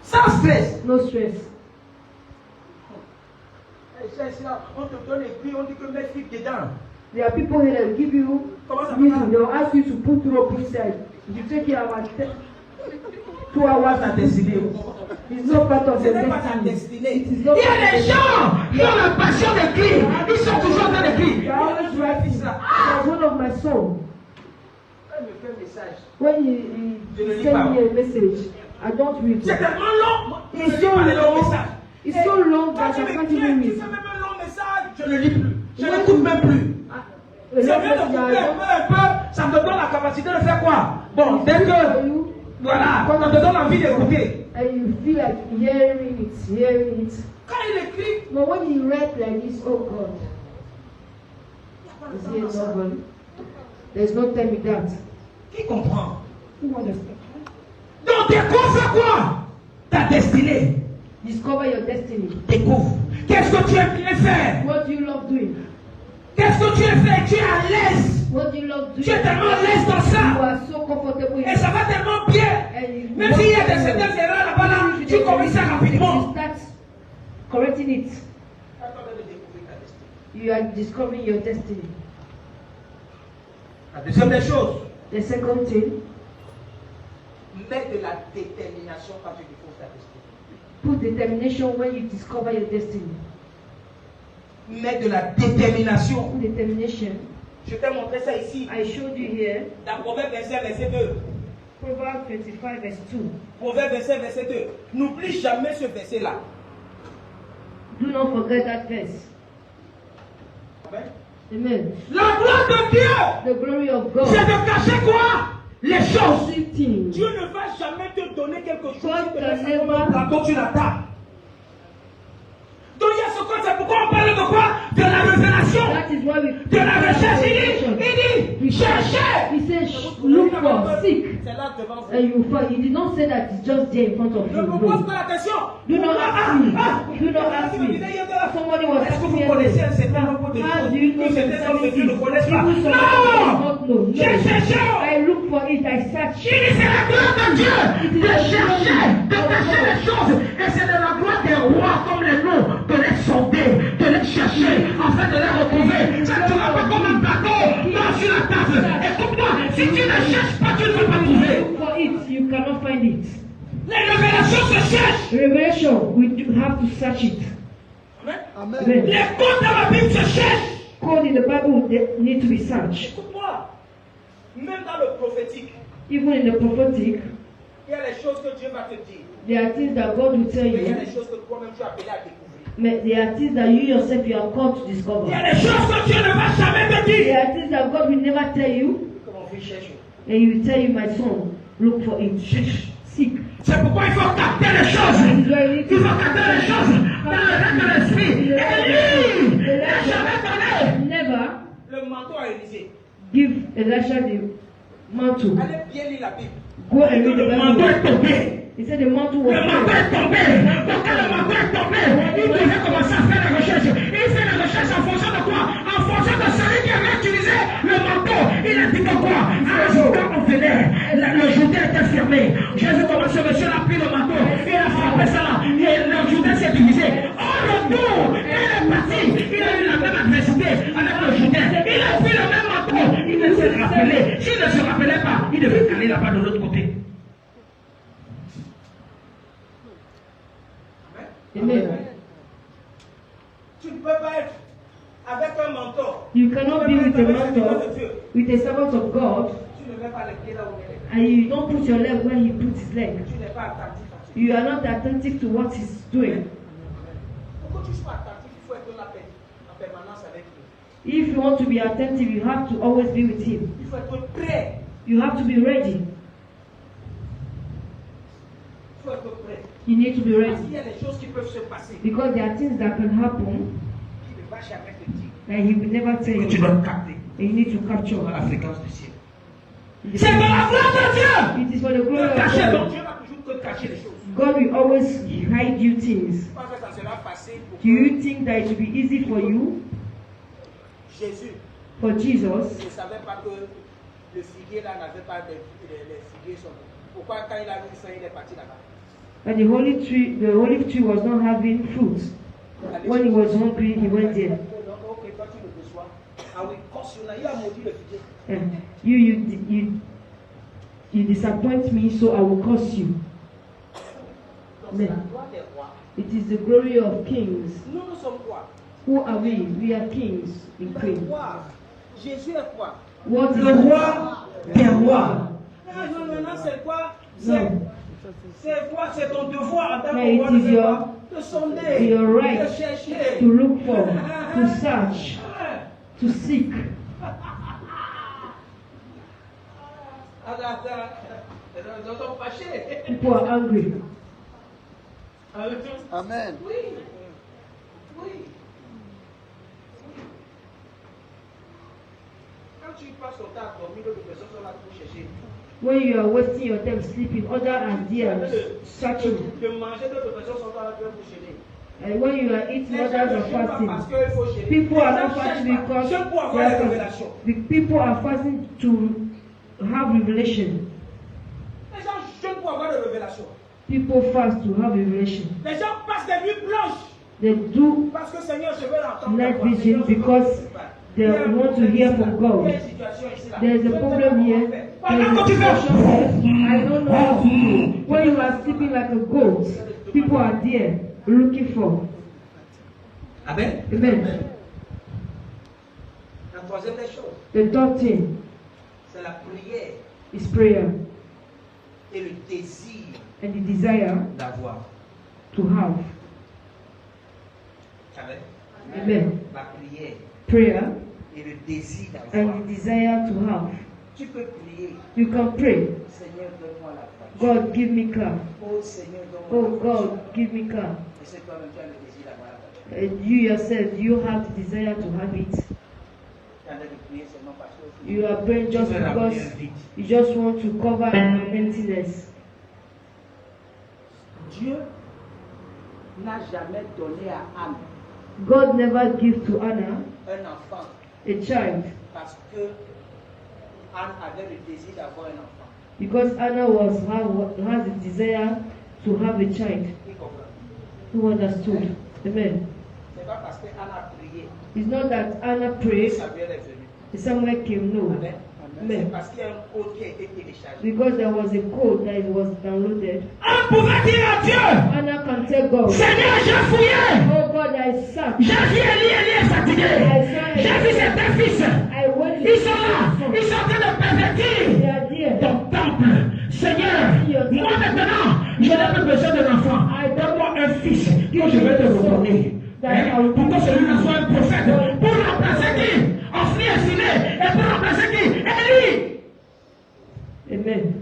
Sans stress. No stress. On te donne et puis on dit que mets frites dedans. There are people here that will give you Comment ça reason. va? They will ask you to put rope inside. You take it about 2 hours Ta and destinée. it's not part of Ce your n'est pas ta destiny. destinée. It is Il y not a des gens qui ont la passion d'écrire. Ils sont toujours en train They d'écrire. are always writing. That's one of my songs. Elle me fait un message. When Je ne he lis send pas. me a message, I don't read C'est it. tellement long. Je It's ne lis so pas les longs long. messages. It's so long Quand that tu I can't m'écris, even tu read. fais même un long message, je ne lis plus. Je When n'écoute même plus. A C'est long bien de message, couper I un peu, ça me donne la capacité de faire quoi? Bon, dès que, don't- voilà, on te donne envie d'écouter. and you feel like hearing it. Quand il écrit, But when you read like this, oh God, is he a novel? There's no time with that. qui comprend? Who understands? Donc découvre quoi? Ta destinée. Discover your destiny. Découvre. Qu'est-ce que tu aimes bien faire? What do you love doing? Qu'est-ce que tu aimes faire? Tu es à l'aise. What do you love doing? Tu es tellement à l'aise dans You ça. are so comfortable in Et it. ça va tellement bien. And you Même s'il y a des certaines erreurs là-bas, là, tu corriges ça rapidement. You start correcting it. You are discovering your destiny. La deuxième des choses, The second thing, mets de la détermination quand tu découvres ta destinée. put determination when you discover your destiny. Mets de la détermination. Put determination. Je t'ai montré ça ici. I showed you here, Dans Proverbe 25, verset 2. Proverbs 25 verse 2. Proverbe 25, verset 2. N'oublie jamais ce verset-là. Do not forget that verse. Amen. La gloire de Dieu, The glory of c'est God. de cacher quoi? Les choses. Sitting. Dieu ne va jamais te donner quelque chose God qui te can laisse never- un plateau sur la table. Donc il y a ce code, c'est pourquoi on parle de quoi? De la révélation, That is why we de la recherche. Il dit, cherchez. He says, look for, seek, C'est là devant vous. and you find. He did not say that it's just there in front of Ne you. me pose No. pas la question. Do not ask me. Do not ask me. Somebody was Est-ce que asking vous me connaissez un yesterday, certain nombre de how choses do you know que certains hommes de Dieu ne connaissent pas? People some Non! not know. J'ai cherché. I look for it, I search. Il dit, c'est la gloire de Dieu de chercher, de cacher les choses. Et c'est de la gloire des rois comme les noms de les sonder, de les chercher, afin de les retrouver. Ça ne sera pas comme un bateau dans sur la table. Écoute-moi, si tu ne cherches pas, tu ne vas pas trouver. Look for it, you cannot find it. Les révélations se cherchent. Revelation, we do have to search it. Amen. Amen. Les codes dans la Bible se cherchent. Code in the Bible, they need to be searched. Écoute-moi. Même dans le prophétique, Even in the prophetic, il y a les choses que Dieu va te dire. there are things that God will tell Mais il y a you. les choses que toi-même tu as appelé à découvrir. But there are things that you yourself you are called to Il y discover. a des choses que Dieu ne va jamais te There dire. are things that God will never tell you, Que mon fils cherche. and He will tell you, my son, look for it. Seek. C'est pourquoi il faut capter les choses. Il faut capter les choses dans le règne de l'esprit. Et lui, il n'a jamais donné. Never Le manteau à Élysée. give Elisha the mantle. Allez bien lire la Bible. Go and read the Le manteau est Bible. tombé. He said the mantle was Le manteau est tombé. Donc quand le manteau est tombé, il devait commencer à faire des recherches. Il fait des recherches en fonction de quoi? En fonction de celui qui avait utilisé le manteau. Il a dit que quoi? Alors quand on venait, le Jourdain était fermé. Jésus commençait, monsieur a pris le manteau. Il a frappé ça là. Et le Jourdain s'est divisé. Oh le dos, il est parti. Il a eu la même adversité avec le Jourdain. Il a pris le même manteau. Il ne s'est rappelé. S'il ne se rappelait pas, il devait aller là-bas de l'autre côté. Amen. Tu ne peux pas être avec un mentor. You cannot be with a mentor, with a servant of God, Tu ne mets pas les pieds là où il est. and you don't put your leg where He puts His leg. Tu n'es pas attentif à ça. You are not attentive to what He's doing. Pour que tu sois attentif, il faut être en permanence avec lui. If you want to be attentive, you have to always be with Him. Il faut être prêt. You have to be ready. Il faut être prêt. You need to be Parce qu'il y ready. a des choses qui peuvent se passer. Because there are things that can happen Qui ne va jamais te dire. that He will never tell Que tu you. dois capter And you need to capture. dans la fréquence du ciel. C'est de la gloire de Dieu. It is for the glory Ne of cacher, donc God. Dieu va toujours te cacher les choses. God will always hide you things. Je pense que ça sera facile pour Do you think that it will be easy for you, Jésus. for Jesus? Je ne savais pas que le figuier là n'avait pas les figuiers sont. Pourquoi quand il a vu ça, il est parti là-bas? And the olive tree was not having fruit. When he was hungry, he went there. Ok, toi tu le reçois. Ah oui, cautionné, il a maudit le figuier. You disappoint me, so I will curse you. Donc c'est la gloire des rois. It is the glory of kings. Nous, nous sommes quoi? Who are we? We are kings in Le queen. roi. Jésus est quoi? What is Le roi des rois. Non, maintenant c'est quoi? C'est quoi? C'est ton devoir en tant Mais que roi it is de sonder, your right de chercher, to look for, to search, to seek. Ils sont fâchés. People are angry. Amen. Oui. Oui. Quand tu passes ton temps à dormir, d'autres personnes sont là pour chercher. When you are wasting your time sleeping, others are there searching. De manger, d'autres personnes sont là pour chercher. And when you are eating, Les gens others ne are cherchent pas fasting. parce qu'il faut chercher. People are Les gens not cherchent fasting pas. because C'est pour they avoir are la fasting. révélation. The people are fasting to have revelation. Les gens jeûnent pour avoir la révélation. People fast to have revelation. Les gens passent des nuits blanches. They do Parce que Seigneur, je veux l'entendre. night vision because they want to hear from God. There's a problem here. There's a situation here. I don't know how to do. When you are sleeping like a goat, people are there looking for. Amen. Amen. La troisième des choses, The third thing c'est la prière is prayer et le désir and the desire d'avoir. to have. Amen. Amen. La prière Prayer et le désir d'avoir. and the desire to have. Tu peux prier. You can pray. Seigneur, donne-moi la foi. God, give me car. Oh Seigneur, donne-moi Oh la foi. God, give me car. Et c'est toi-même qui as le désir d'avoir la foi. You yourself, you have the desire to have it. Tu es en train de prier seulement parce que You are praying just because you just want to cover an emptiness. Dieu n'a jamais donné à Anne God never gives to Anna un enfant a child parce que Anne avait le désir d'avoir un enfant. because Anna has the desire to have a child. Tu comprends? Who understood? Amen. C'est pas parce que Anne a prié It's not that Anna que prayed, Samuel est venu. Samuel came, no. Amen. C'est Amen. parce qu'il y a un code qui a été téléchargé. Because there was a code that was downloaded. Anne pouvait dire à Dieu, Anna can tell God, Seigneur, j'ai fouillé. oh God, I suck. J'ai vu Élie est fatigué. J'ai vu ses deux fils. I went Ils Ils sont là. Ils sont en train de pervertir ton temple. Seigneur, moi maintenant, je n'ai plus besoin d'un enfant. Donne-moi un fils que je vais te redonner. Pour que celui-là soit un prophète. Pour remplacer qui? Offrir un filet. Et pour remplacer qui? Élie. Amen.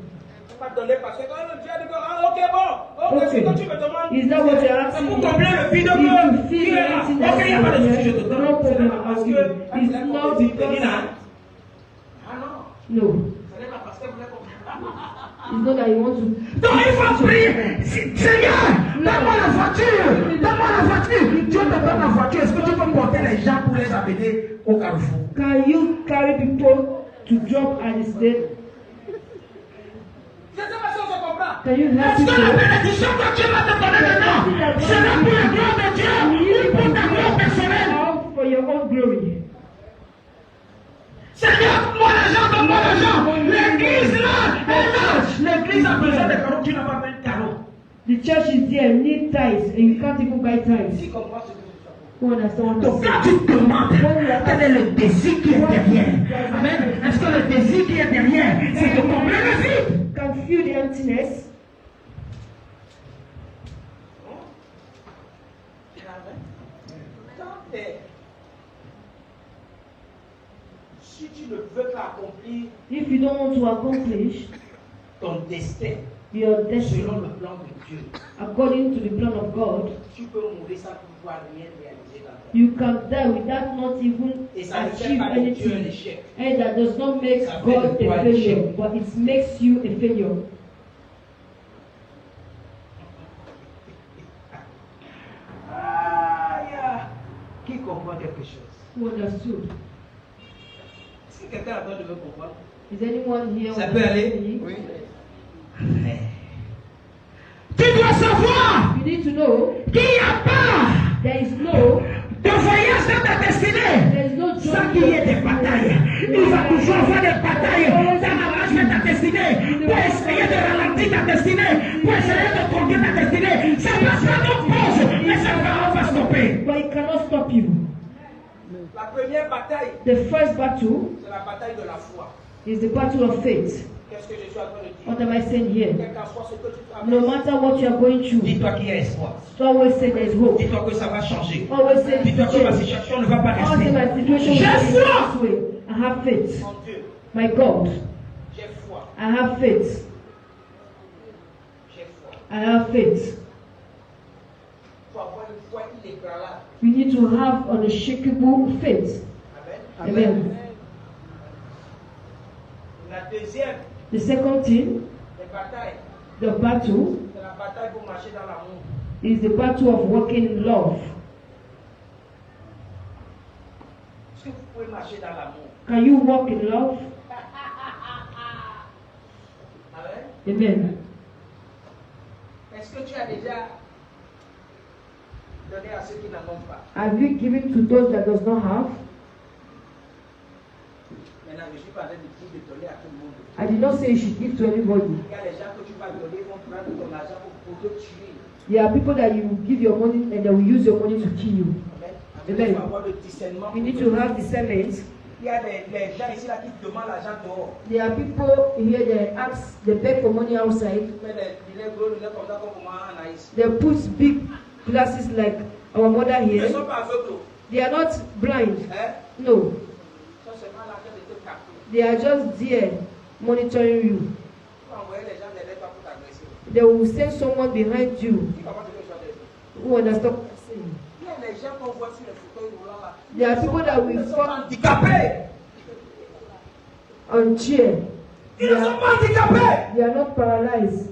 Pas donner parce que Dieu a dit ok bon, ok, c'est quand tu me demandes. Is that what you're asking? Pour combler le vide If you feel que anything ok, il n'y a pas de souci, je te no donne. problem asking. It's not because Ah non. no. Ce n'est pas parce que vous l'avez compris. It's not that you want to. Donc il faut prier. Seigneur, donne-moi la voiture. Donne-moi la voiture. Dieu te donne la voiture. Est-ce que tu peux porter les gens pour les amener au carrefour? Can you carry people to drop at the state? Can you help Est-ce que la people? bénédiction que Dieu va te donner maintenant sera pour la gloire de Dieu ou pour ta gloire personnelle? Out for your own glory. Seigneur, donne-moi l'argent, donne-moi l'argent. L'église là est large. L'église a besoin de carreaux. Tu n'as pas même carreaux. The church is there, need tithes, and you can't even buy tithes. Si comprends ce que tu fais. Who understand? Donc quand tu te demandes quel est le désir qui est derrière, amen. Est-ce que le désir qui est derrière, c'est de combler le vide? Can feel the emptiness. Si tu ne veux pas accomplir If you don't want to accomplish ton destin your selon destiny le plan de Dieu, according to the plan of God, tu peux mourir sans pouvoir rien réaliser dans ta vie. you can die without not even Et ça ne fait achieve pas de Dieu un anything. échec. And that does not make Ça fait God de toi a un failure, échec. but it makes you a failure. Qui comprend quelque chose? Who understood? Est-ce que quelqu'un a besoin de me comprendre? Is anyone here? Ça who peut aller? understands me? Oui. Tu dois savoir You need to know qu'il n'y a pas there is no de voyage dans ta destinée there is no joy sans qu'il y ait des batailles. Il va toujours avoir des batailles dans la marche de ta destinée pour essayer de ralentir ta destinée, pour essayer de conduire ta destinée. Ça va prendre pause, mais ça va stopper. but it cannot stop you. La première bataille, The first battle c'est la bataille de la foi. is the battle of faith. Qu'est-ce que je suis en train de dire? What am I saying here? Quel qu'en soit ce que tu No traverses, matter what you are going through, dis-toi qu'il y a espoir. always say there is hope. Dis-toi que ça va changer. Always say Dis-toi que ma change. situation ne va pas Always say rester. my situation J'ai will be foi. this way. I have faith. Mon Dieu, My God, j'ai foi. I have faith. J'ai foi. I have faith. Il faut avoir une foi inébranlable. We need to have unshakable faith. Amen. Amen. La deuxième The second thing, des batailles, the battle, c'est la bataille pour marcher dans l'amour. is the battle of walking in love. Est-ce que vous pouvez marcher dans l'amour? Can you walk in love? Amen. Amen. Est-ce que tu as déjà donné à ceux qui n'en ont pas? Have you given to those that does not have? Maintenant, je ne suis pas en train de dire de donner à tout le monde. I did not say you should give to anybody. Il y a les gens que tu vas donner, vont prendre ton argent pour te tuer. There are people that you give your money and they will use your money to kill you. Amen. Amen. Il faut avoir le discernement. You need to have discernment. Il y a les gens ici là qui demandent l'argent dehors. There are people here that ask, they beg for money outside. Mais les gros lunettes comme ça, comme moi, Anaïs. They put big glasses like our mother Ils ne here. sont pas aveugles. They are not blind. Hein? No, Ils sont seulement là en train de te capter. they are just there monitoring you. Tu vas envoyer les gens derrière toi pour t'agresser. They will send someone behind you Tu comprends ce que je dois dire? who understand. Il y a les gens qu'on voit sur les fauteuils roulants là. There are people that Ils will sont fall handicapés. on chair. Ils ne sont pas handicapés. They are not paralyzed.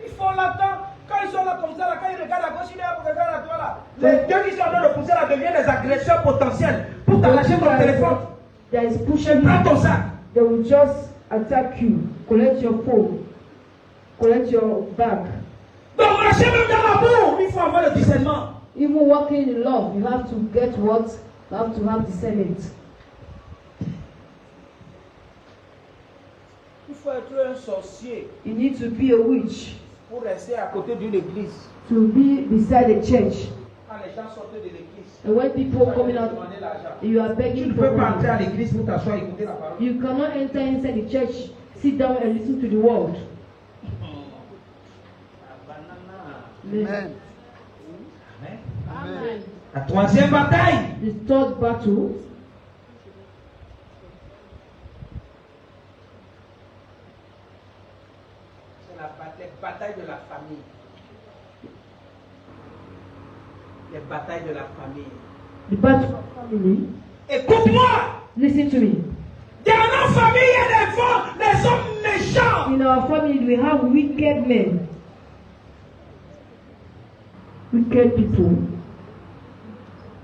Ils font l'attente. Quand ils sont là comme ça, là, quand ils regardent à gauche, ils regardent à toi là. Les deux qui sont en train de pousser là deviennent des agresseurs potentiels pour t'arracher ton téléphone. That is pushing Prends ton you. sac. They will just attack you, collect your phone, collect your bag. Donc marcher même dans l'amour, il faut avoir le discernement. Even walking in love, you have to get what? You have to have discernment. Il faut être un sorcier You need to be a witch pour rester à côté d'une église. to be beside the church. Quand les gens sortent de l'église, And when people coming out, demander l'argent. you are Tu begging ne for peux pas entrer à money. l'église pour t'asseoir et écouter la parole. You cannot enter inside the church, sit down and listen to the word. Amen. Amen. La troisième bataille, The third battle c'est la bataille de la famille. Les batailles de la famille. the battle of family. Écoute-moi! Listen to me. Dans nos familles, il y a des hommes méchants. In our family, we have wicked men, wicked people.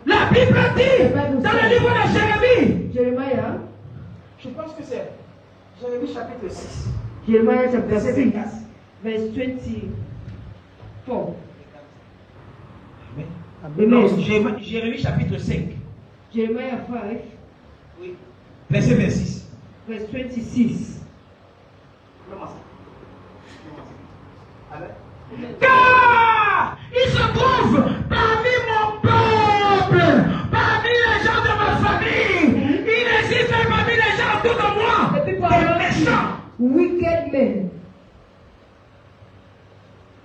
La Bible dit dans le livre de Jérémie, Jeremiah, je pense que c'est Jérémie chapitre 6, Jeremiah chapter verset 6, 24. verse 24. Amen. Non, Jérémie chapitre 5, Jeremiah 5, oui, verset 26. verse 26. Amen. Car il se trouve parmi mon peuple, parmi les gens de ma famille. Il existe parmi les gens autour de moi The people des around méchants. you, wicked men,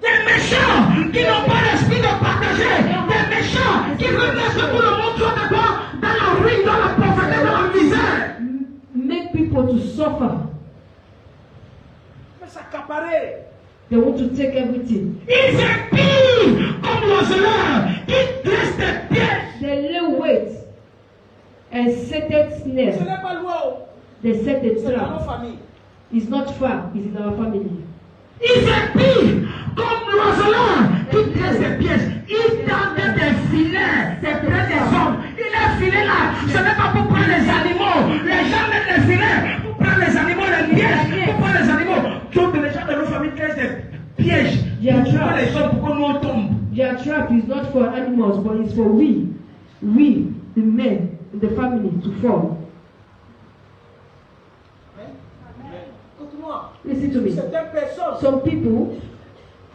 Des méchants qui n'ont pas l'esprit de partager. Des méchants qui veulent que tout le monde soit d'abord dans la ruine, dans la pauvreté, dans la misère. make people to suffer. Mais s'accaparer. They want to take everything. Ils épient comme l'oiseleur qui dresse des pièges. They lay wait and set a Ce snare. n'est pas loin. They set a C'est dans nos trap. familles. It's not far. It's in our family. Ils épient comme l'oiseleur qui dresse des pièges. Ils tendent des filets, des près des hommes. Et les filets là, ce n'est pas pour prendre les animaux. Les gens mettent les filets pour prendre les animaux, les pièges, pour prendre les animaux. Donc les gens de nos familles dressent des pièges. Yeah, Pour prendre les hommes pour que nous on tombe. Their trap is not for animals, but it's for we, the men in the family, to fall. Écoute-moi. Listen to me. Certaines personnes Some people,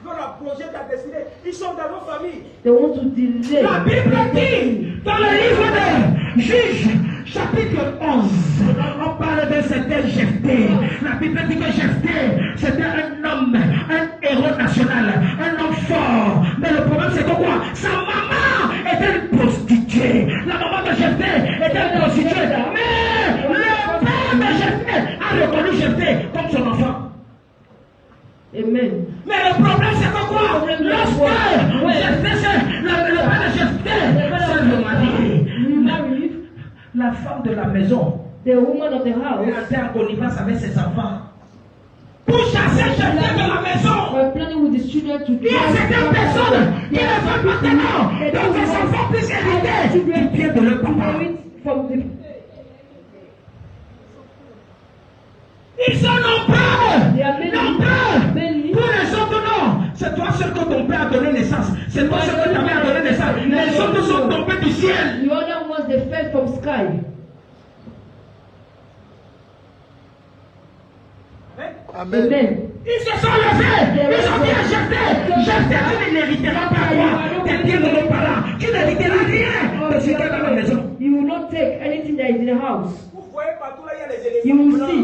veulent approcher ta destinée. Ils sont dans nos familles. they want to delay. La Bible dit dans le livre des Juges, chapitre 11, on parle d'un certain Jephthé. La Bible dit que Jephthé, c'était un homme, un héros national, un homme fort. Mais le problème, c'est que quoi? Sa maman était une prostituée. La maman de Jephthé était une prostituée. Mais le père de Jephthé a reconnu Jephthé comme son enfant. Amen. Mais le problème, c'est que quoi? Lorsque Jephthé, le père de Jephthé, c'est le mari. Married, La femme de la maison, the woman of the elle house, était en connivence avec ses enfants. Pour chasser Jephthé de la maison. were planning with the children to Il y a certaines personnes qui ne veulent pas maintenant. Donc les enfants puissent hériter du bien de leur papa. inherit from the. Ils sont nombreux. They are Nombreux. many. Pour les autres, non. C'est toi seul que ton père a donné naissance. C'est toi seul que ta mère a donné naissance. Les autres sont tombés du ciel. The other ones they fell from sky. Amen. Ils se sont levés. Ils ont dit à Jephthé, Jephthé, tu n'hériteras pas toi. Tes biens de nos parents. Tu n'hériteras rien de ce qu'il y a dans la maison. You will not take anything that is in the house. Vous voyez partout là, il y a des You éléphants will blancs. see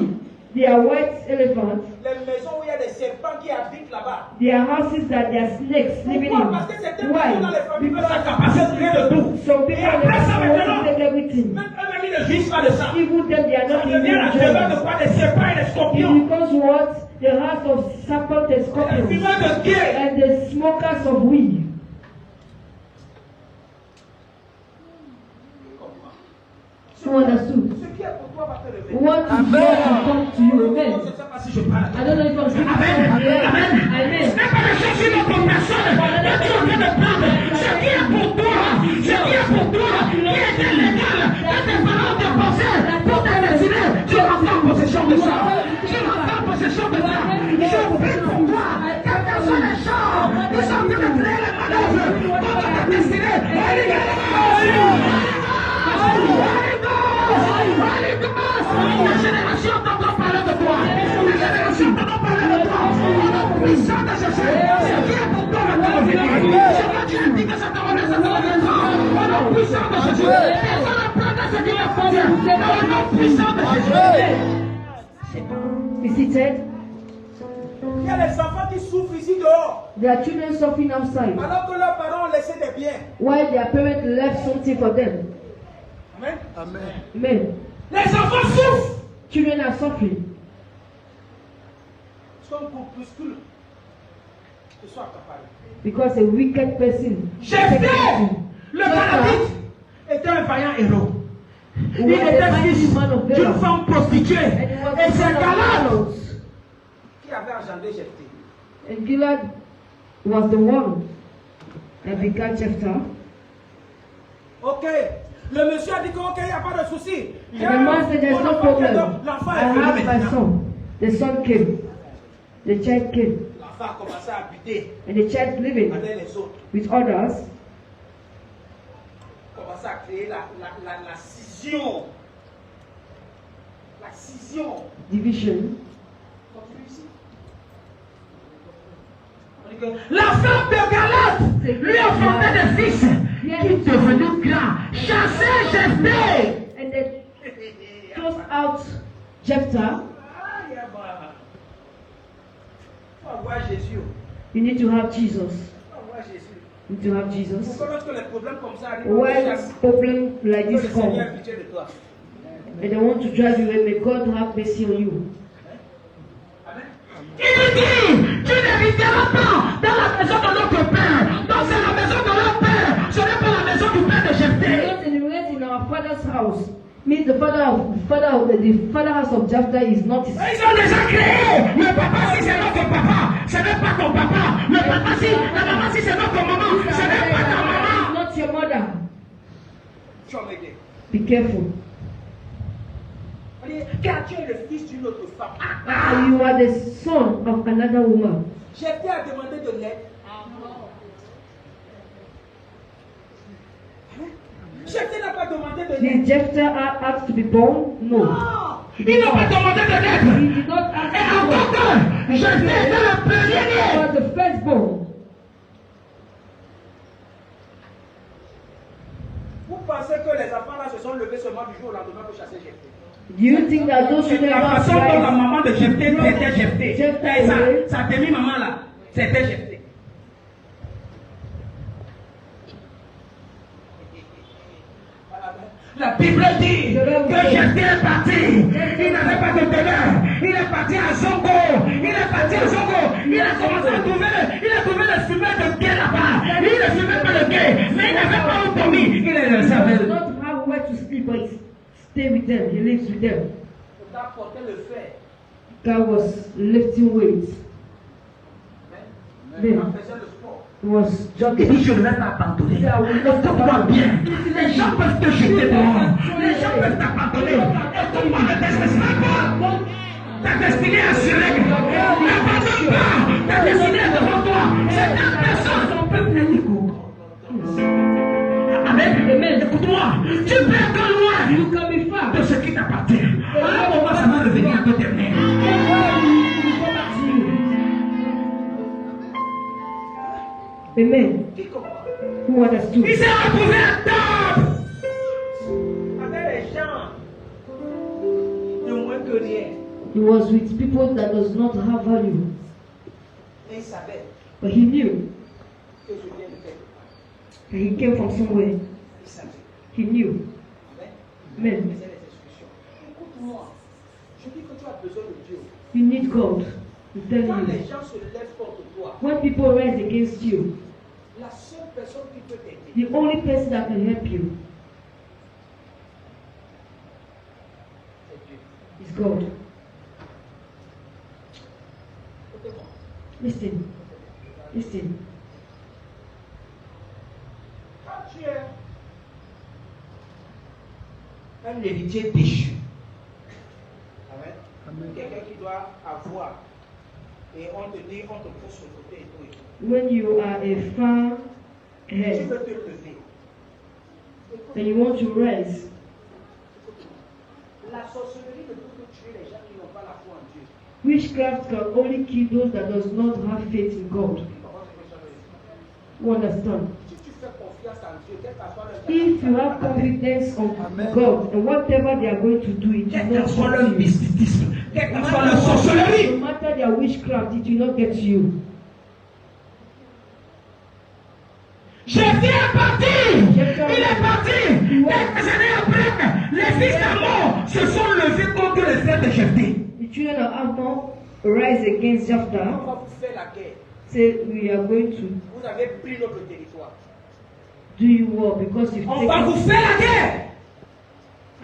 there are white elephants. Les maisons où il y a des serpents qui habitent là-bas. There are houses that there are snakes living Pourquoi? in. Parce que certaines personnes dans les Why? familles veulent Ça Because capacité de rien de tout. some people Et après ça, want to maintenant, take everything. même eux-mêmes, ils ne vivent pas de ça. Even them they are Ça not devient la demeure de in quoi? Des serpents et des It scorpions. becomes what? The house of serpent and Les scorpions fumeurs de guerre. and the smokers of weed. Who understood? Ce qui est pour toi va te réveiller. What is God to come to you? Je Amen. ne sais pas si je parle. I don't know if I'm speaking Amen. from here. Amen. Ce Amen. n'est pas de chercher notre personne. Mais tu es en train de prendre ce qui est pour toi. Ce qui est pour toi. Qui est légal. Que tes parents te possèdent pour te destiner. Tu rentres en possession de ça. Tu rentres en possession de ça. Je prie pour toi. Que personne ne change. Ils sont en train de créer les manœuvres contre ta destinée. Holy Ghost! La génération t'entend parler de toi. La génération t'entend parler de toi. On puissant de ce ce qui est pour toi va te revenir. Ce que tu as dit que ça te reviendra. puissant de Jésus. Personne ne prendra ce qui t'appartient. Dans le nom puissant de Jésus. Is seated? Il y a les enfants qui souffrent ici dehors. There are children suffering outside. Alors que leurs parents ont laissé des biens. While their parents left something for them. Amen. Amen. Les enfants souffrent. Children are suffering. Son groupuscule se soit accaparé. Because a wicked person. Jephthé, le Cananite, était un vaillant héros. Il était fils d'une femme prostituée. Et c'est Galad qui avait engendré Jephthé. And Gilad was the one that begat Jephthah. Ok. Le monsieur a dit ok, il n'y a pas de souci. And the man said, there's no problem. I have my son. The son came. The child came. L'enfant a commencé à habiter And the child living avec les autres. with others. Commencé à créer la scission. La scission. Division. Continue ici. La femme de Galad lui enfantait des fils qui devenaient grands. Chassez Jephthé. And they chose out Jephthah. Faut avoir Jésus. You need to have Jesus. Faut avoir Jésus. You need to have Jesus. Pourquoi lorsque les problèmes comme ça arrivent, on When chasse. problem like Que this le Seigneur come ait pitié de toi. and they want to drive you away, may God have mercy on you. Amen. Il lui dit, tu n'hériteras pas dans la maison de notre père. Donc c'est la maison de leur père. Ce n'est pas la maison du père de Jephthé. Not inherit in our father's house. Means the father house of Jephthah is not his. Ils ont déjà créé. Le papa si c'est notre papa. Ce n'est pas ton papa. Le papa si, la maman si c'est notre maman. Ce n'est pas ta maman. Not your mother. Tu vas m'aider. Be careful. Car tu es le fils d'une autre femme. You are the son of another woman. Jephthé a demandé de l'aide. Jephthé n'a pas demandé de l'aide. Did Jephthah ask to be born? No. Il n'a pas demandé de l'aide. He did not ask Et to encore be born. que Jephthé était le He premier-né. was the firstborn. Vous pensez que les enfants là se sont levés seulement du jour au lendemain pour chasser Jephthé? Do you think that those children La have façon dont la rights? maman de Jephthé traitait Jephthé. Jephthah, Et oui. sa demi-maman là, c'était Jephthé. La Bible dit que Jephthé est parti. Il n'avait pas de teneur. Il est parti à Zongo. Il est parti à Zongo. Il a commencé à trouver le fumeur de guet là-bas. Il ne fumait pas le guet, mais il n'avait pas où dormir. Il est resté He avec does eux. not have where to sleep, but he stay with them. He lives with them. On a porté le fer. God was lifting weights. Mais on faisait le sport. He was Il jogging. dit, je ne vais pas abandonner. Écoute-moi bien. Les gens peuvent te jeter dehors. Les gens peuvent t'abandonner. Écoute-moi, ne désespère pas. Ta destinée est assurée. N'abandonne pas. Ta destinée est devant toi. C'est ta personne. Ton peuple est écoute. Amen. Amen. Écoute-moi. Tu peux être loin You can be far. de ce qui t'appartient. À un moment, ça va revenir à te terminer. Amen. Qui comprend? Who understood? Il s'est retrouvé à table. Avec les gens de moins que rien. He was with people that does not have value. Et il savait But he knew que je viens de quelque part. that he came from somewhere. Il savait. He knew. Amen. Amen. Il faisait les discussions. Écoute-moi. Je dis que tu as besoin de Dieu. You need God. I'm telling Quand you. les gens se lèvent contre toi, When people rise against you, la seule personne qui peut t'aider, the only person that can help you c'est Dieu. is God. Écoutez-moi. Listen. Listen. Quand tu es un héritier déchu, Amen. Quelqu'un qui doit avoir, et on te dit, on te pousse sur le côté et tout. When you are a far Tu ahead veux te lever. and you want to rise, La sorcellerie ne peut que tuer les gens qui n'ont pas la foi en Dieu. witchcraft can only kill those that does not have faith in God. Comment est-ce que ça veut dire? You understand? Si tu fais confiance en Dieu If you have confidence on God and whatever they are going to do, it will not get you. No matter their witchcraft, it will not get you. Jésus est parti. Il est parti. Quelques années après, les fils d'Ammon se sont levés contre les frères de Jephthé. The children of Ammon rise against On Jephthah. va vous faire la guerre. Say we are going to Vous avez pris notre territoire. do you war because you've On va vous taken faire la guerre.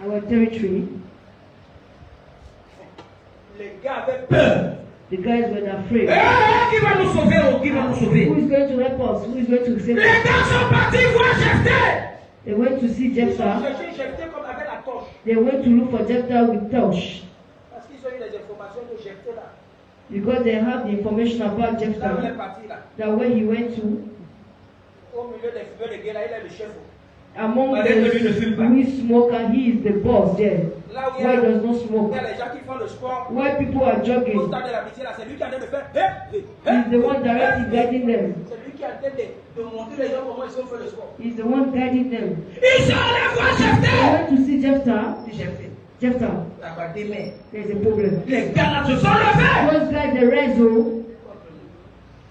our territory. Les gars avaient peur. The guys were afraid. Qui va nous sauver? Qui va nous sauver? Who is going to help us? Who is going to save Les us? gars sont partis voir Jephthé. They went to see Ils ont Jephthah. cherché Jephthé comme avec la torche. They went to look for Jephthah with torch Parce qu'ils ont eu les informations de Jephthé là. because they had the information about Là où il est Jephthah parti là. that where he went to, Au milieu des fumeurs de guerre là, il est le chef. among Allez, lui ne fume pas. the weed smoker, he is the boss there. Là où il y Why a, does not il smoke? y a les gens qui font le sport. Why people are Au jogging? stade de l'amitié là, c'est lui qui est en train de faire. He's the one directly guiding them. C'est lui qui est en train de montrer les gens comment ils ont fait le sport. He's the one guiding them. Ils sont allés voir They Jephthé. went to see Jephthah. Dit Jephthé, Jephthah, t'as pas d'aimer. there's a problem. Les gars là se sont levés. Those guys, they rise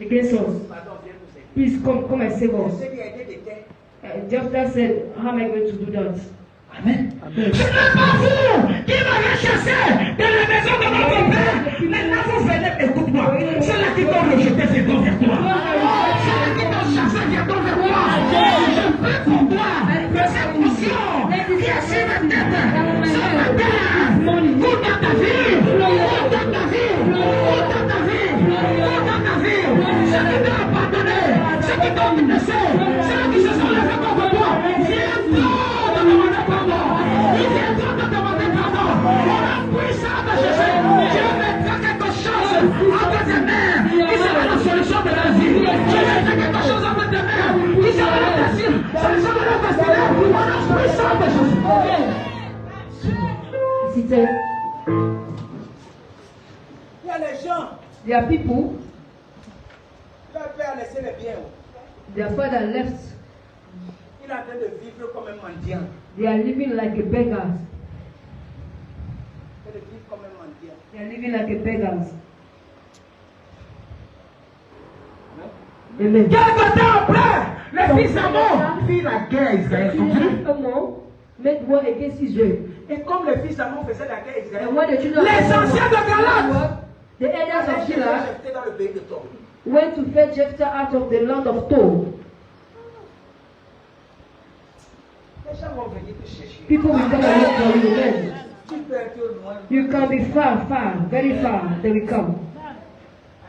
against us. Pardon, viens nous aider. Please come and save us. C'est qui a été des terres. Jephthah said, how am I going to do that? Amen. Ce n'est pas vous qui m'avez chassé de la maison de notre père. Maintenant vous venez, écoute-moi. C'est là qui t'ont rejeté, c'est bon vers toi. C'est là qui t'ont chassé, c'est bon vers toi. Je prie pour toi que cette potion qui est sur la tête, ce matin, coûte dans ta vie, coûte dans ta vie, coûte dans ta vie, coûte dans ta vie. Ceux qui t'ont abandonné, ceux qui t'ont menacé, ceux qui se sont levés contre toi, viens-toi de demander pardon. Il viendra de demander pardon. Pour la puissance de Jésus, Dieu mettra quelque chose entre tes mains qui sera la solution de la vie. Dieu mettra quelque chose entre tes mains qui sera la solution de la destinée. Pour la puissance de Jésus. C'était, Il y a les gens, there are people, leur père a laissé les biens. their father left, Il est en train de vivre comme un mendiant. they are living like a beggar. Il est de vivre comme un mendiant. They are living like a beggar. Amen. Quelque temps après, les fils d'Ammon firent la guerre à Israël. Children of Ammon made war against Israel. Et comme les fils d'Ammon faisaient la guerre à Israël, And when the children Les of Ammon anciens de Galate war, the elders of Gilead Jephthé dans le pays de Tob. went to fetch Jephthah out of the land of Tob. Les gens vont venir te chercher. People will come and look for you. Amen. Tu peux être loin. You can be far, very far. They will come.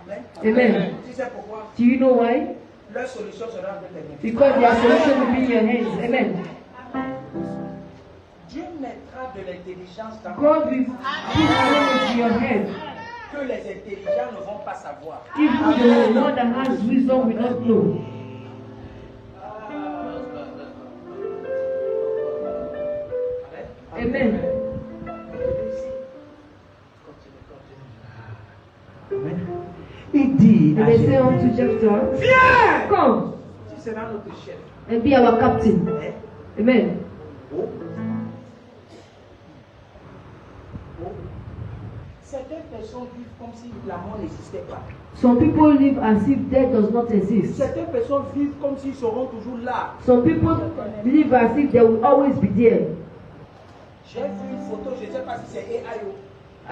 Amen. Amen. Tu sais pourquoi? Do you know why? Leur solution sera entre tes mains. Because their solution will be in your hands. Amen. Dieu mettra de l'intelligence dans God will put knowledge in your head. que les intelligents ne vont pas savoir. Even the one that has wisdom will not know. Amen. Il dit And they say unto Jephthah, viens, come tu seras notre chef. and be our captain. Hein? Amen. Oh. Oh. Certaines personnes vivent comme si la mort n'existait pas. Some people live as if death does not exist. Certaines personnes vivent comme s'ils seront toujours là. Some people live as if they will always be there. J'ai vu une photo, je ne sais pas si c'est AI ou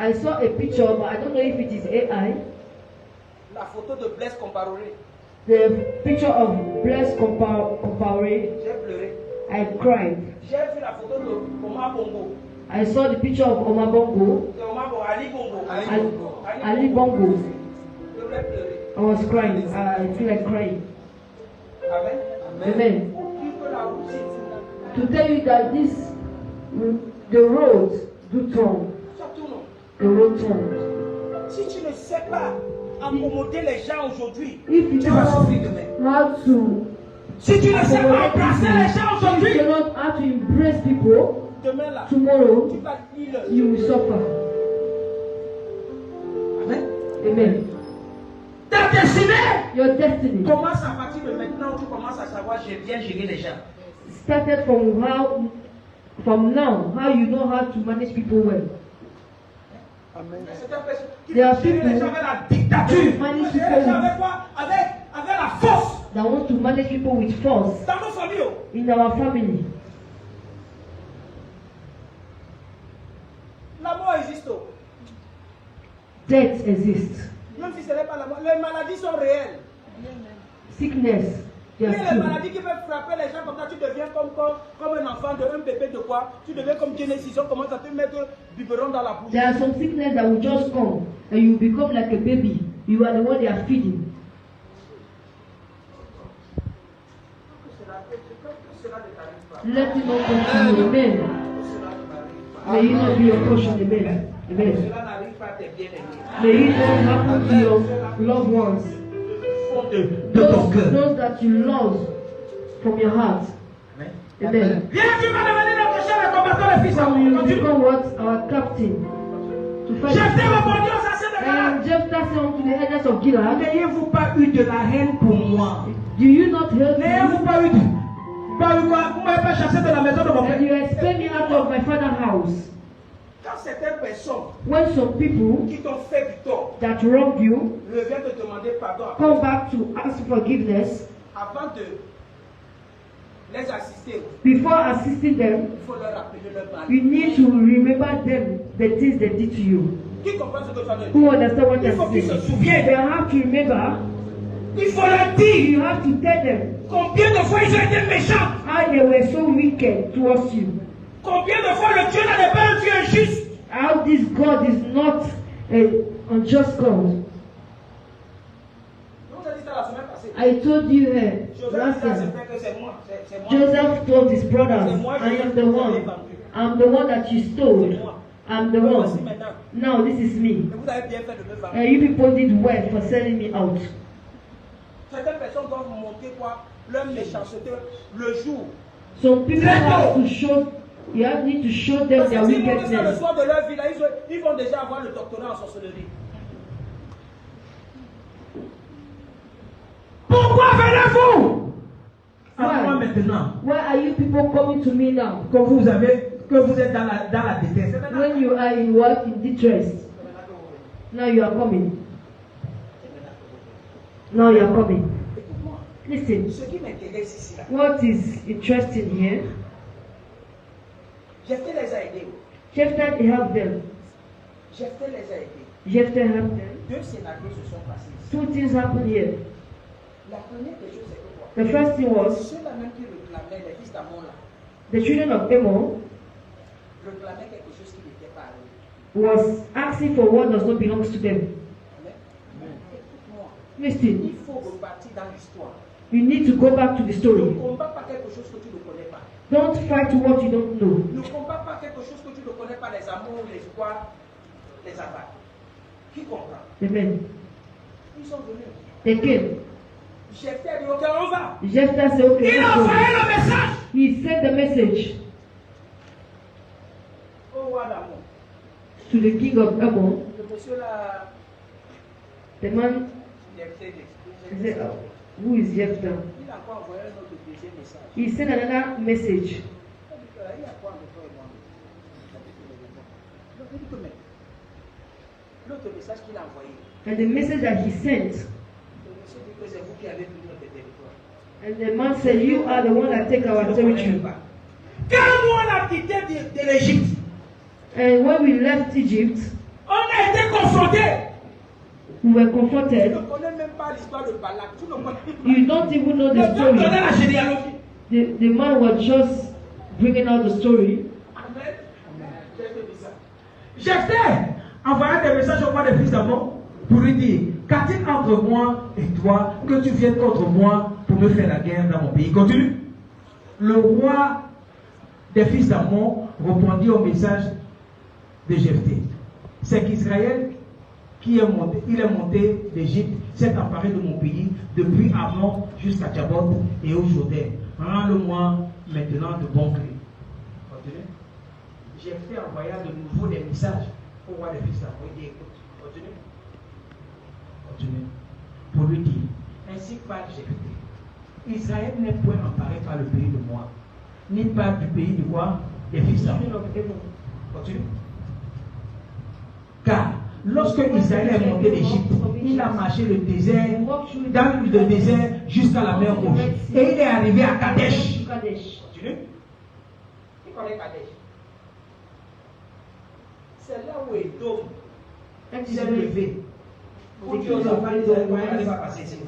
I saw a picture, but I don't know if it is AI. la photo de Blaise Compaoré. The picture of Blaise Compaoré. J'ai pleuré. I cried. J'ai vu la photo de Omar Bongo. I saw the picture of Omar Bongo. De Omar Bongo, Ali Bongo. Ali Bongo. Je voulais pleurer. I was crying. I feel like crying. Amen. Amen. Pour dire que la route c'est To tell you that this, the road do turn. ça tourne. The road turns. Si tu ne sais pas accommoder les gens aujourd'hui, If you tu vas don't souffrir demain. know how to Si tu ne sais pas accommodate embrasser les gens people, if aujourd'hui, you don't know how to embrace people, demain là, tomorrow tu vas lire. you will suffer. Amen. Amen. Ta destinée Your destiny. commence à partir de maintenant où tu commences à savoir je viens gérer les gens. started from now, how you know how to manage people well. Amen. There are people avec la dictature, manage people avec la force. that want to manage people with force Dans nos familles. in our family. La mort existe. Death exists. Même si ce n'est pas la mort, les maladies sont réelles. Sickness, they Mais are les true. maladies qui peuvent frapper les gens comme ça, tu deviens comme un enfant un bébé de quoi? Tu deviens comme Genesis, on commence à te mettre biberon dans la bouche. There are some sickness that will just come and you become like a baby. You are the one they are feeding. Let it not come to you, amen. May it not be your portion, amen. Amen. Cela n'arrive pas à tes bien-aimés. May it not happen to your loved ones. Those that you love from your heart. Amen. Viens, tu vas devenir notre chef et combattant le fils So d'amour. you Continue. become what? Our captain. To fight. Jephthé répondit aux anciens de Galaad. And Jephthah said unto the elders of Gilead, N'ayez-vous pas eu de la haine pour moi? do you not hate me? N'ayez-vous pas eu de... Vous m'avez pas chassé de la maison de mon père. And you expel me out of my father's house. Quand certaines personnes When some people qui t'ont fait du tort that wrong you reviennent te demander pardon come back to ask forgiveness, avant de les assister, before assisting them, il faut leur rappeler leur mal. you need to remember them, the things they did to you. Qui comprend ce que tu as dit? Who understand what Il faut I'm qu'ils se saying? souviennent. They have to remember. Il faut leur dire You have to tell them combien de fois ils ont été méchants. how they were so wicked towards you. Combien de fois le Dieu n'était pas un Dieu injuste. How this God is not an unjust God. Je vous ai dit ça la semaine passée. I told you here Joseph last dit à ses time. frères que c'est moi. C'est moi. Joseph told his brothers, I am the one. I'm the one that you stole. I'm the Voici one. maintenant. Now this is me. Et vous avez bien fait de me And vendre. you people did well for selling me out. Certaines personnes doivent montrer quoi? Leur méchanceté le jour. Some people have to show, you have need to show them Parce their que s'ils montrent ça le wickedness. soir de leur vie, là, ils vont déjà avoir le doctorat en sorcellerie. Pourquoi venez-vous à moi maintenant? Why are you people coming to me now? Que vous êtes dans la détresse. When you are in what? In distress. Now you are coming. Now you are coming. Écoute-moi. Listen, Ce qui m'intéresse ici, là, what is interesting here? Jephthé les a aidés. Jephthah helped them. Jephthé les a aidés. Jephthah helped them. Deux scénarios se sont passés ici. Two things happened here. La première des choses, c'est que quoi? The first thing was Ceux-là même qui réclamaient, les fils d'Amon là, the children of Ammon réclamaient quelque chose qui n'était pas à eux. was asking for what does not belong to them. Amen. Écoute-moi. Listen, Il faut repartir dans l'histoire. you need to go back to the Ne story. combat pas quelque chose que tu ne connais pas. Don't fight what you don't know. Ne combat pas quelque chose que tu ne connais pas, les amours, les quoi, les attaques. Qui comprend? Amen. Ils sont venus. They came. Jephthé a dit, ok, on va. Jephthah said, okay, Il a let's go. envoyé le message. He sent the message Au roi d'Amon. to the king of Ammon. Le monsieur là, The man, Jephthé, he said, who is Jephthah? il a encore envoyé un autre deuxième message. He sent another message. Il y a quoi entre toi et moi? Donc, il dit que mais, l'autre message qu'il a envoyé, And the message that he sent, le monsieur dit que c'est vous qui avez pris notre territoire. and the man said, you are the one that take our territory. Quand nous on a quitté de l'Égypte, And when we left Egypt, on a été confrontés. we were Tu ne confronted. connais même pas l'histoire de Balak. Tu ne connais pas. You don't even know Le the Dieu story. donnait la généalogie. The man was just bringing out the story. Amen. Jephthé envoya des messages au roi des fils d'Amon pour lui dire, qu'a-t-il entre moi et toi que tu viennes contre moi pour me faire la guerre dans mon pays? Continue. Le roi des fils d'Amon répondit au message de Jephthé. C'est qu'Israël il est monté d'Égypte, s'est emparé de mon pays, depuis Amon jusqu'à Tchabot et au Jourdain. Rends-le-moi maintenant de bon gré. Continue. Jephthé envoya de nouveau des messages au roi des fils d'Amon. Il dit, écoute, continue. Continue. Pour lui dire, ainsi parle Jephthé. Israël n'est point emparé par le pays de moi. ni pas du pays de quoi? Des fils d'Amon. Continue. Car lorsque Israël est monté d'Égypte, il a marché le désert, dans le désert jusqu'à la mer Rouge. Et il est arrivé à Kadesh. Continue. Qui connaît Kadesh? C'est là où Edom s'est levé. Pour dire aux enfants d'Israël, vous n'allez pas passer ici.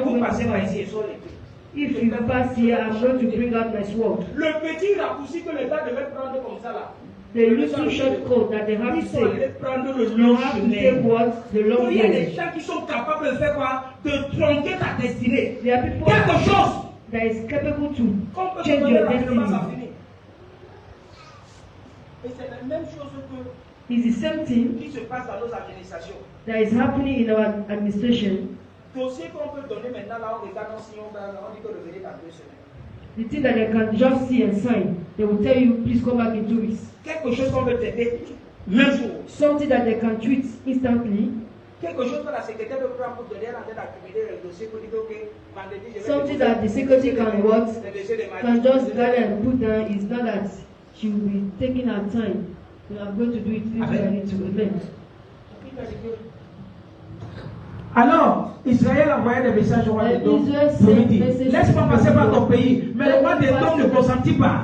Vous passez par ici et sur les pieds. If you pass here, I'm going to bring out my sword. Le petit raccourci que les gars devaient prendre comme ça là. The little shortcut that they have to Ils sont allés take. prendre le You long have to chemin. take what? The long Il y a des way. gens qui sont capables de faire quoi? De tronquer ta destinée. There are people Quelque chose. that is capable to Qu'on peut change se your donner rapidement, ça destiny. finit. Et c'est la même chose que It's the same thing qui se passe dans nos administrations. that is happening in our administration. Dossier qu'on peut donner maintenant, là, on regarde, on signe, on dit que revenez dans 2 semaines. The thing that they can just see and sign, they will tell you, please come back in 2 weeks. Quelque chose qu'on veut t'aider, même jour. Something that they can tweet instantly. Quelque chose que la secrétaire de prendre pour donner en train d'accumuler le dossier pour dire que vendredi je vais. Something that the secretary can what? Le dossier de Can Marie. just gather and put down is not that she will be taking her time. So I'm going to do it if I need to. Amen. Alors, Israël envoyait des messages au roi And d'Édom Israel pour lui sent dire, messages laisse-moi to passer par Edom. ton pays. Mais le roi d'Édom ne consentit pas.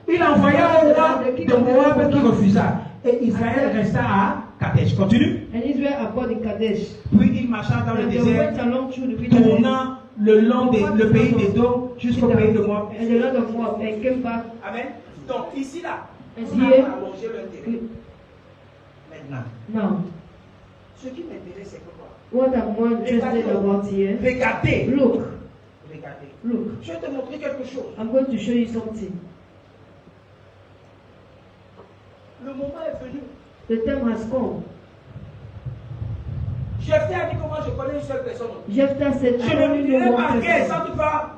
Il envoya au roi de Moab qui refusa. Et Israël resta à Kadesh. Continue. And Israel abode in Kadesh. Puis il marcha dans le And they désert, went along through the wilderness tournant le long le pays d'Édom jusqu'au pays de Moab. and the land of Moab and came back. Amen. Donc ici là, And on a here, allongé le terrain. Maintenant, now, ce qui m'intéresse c'est que quoi? what I'm more interested about here, Regardez. look, Regardez. look, Je vais te montrer quelque chose. I'm going to show you something. Le moment est venu. The time has come. Jephthé a dit que moi je connais une seule personne. Jephthah said, Je I ne only dirai know pas one guerre person. sans toi.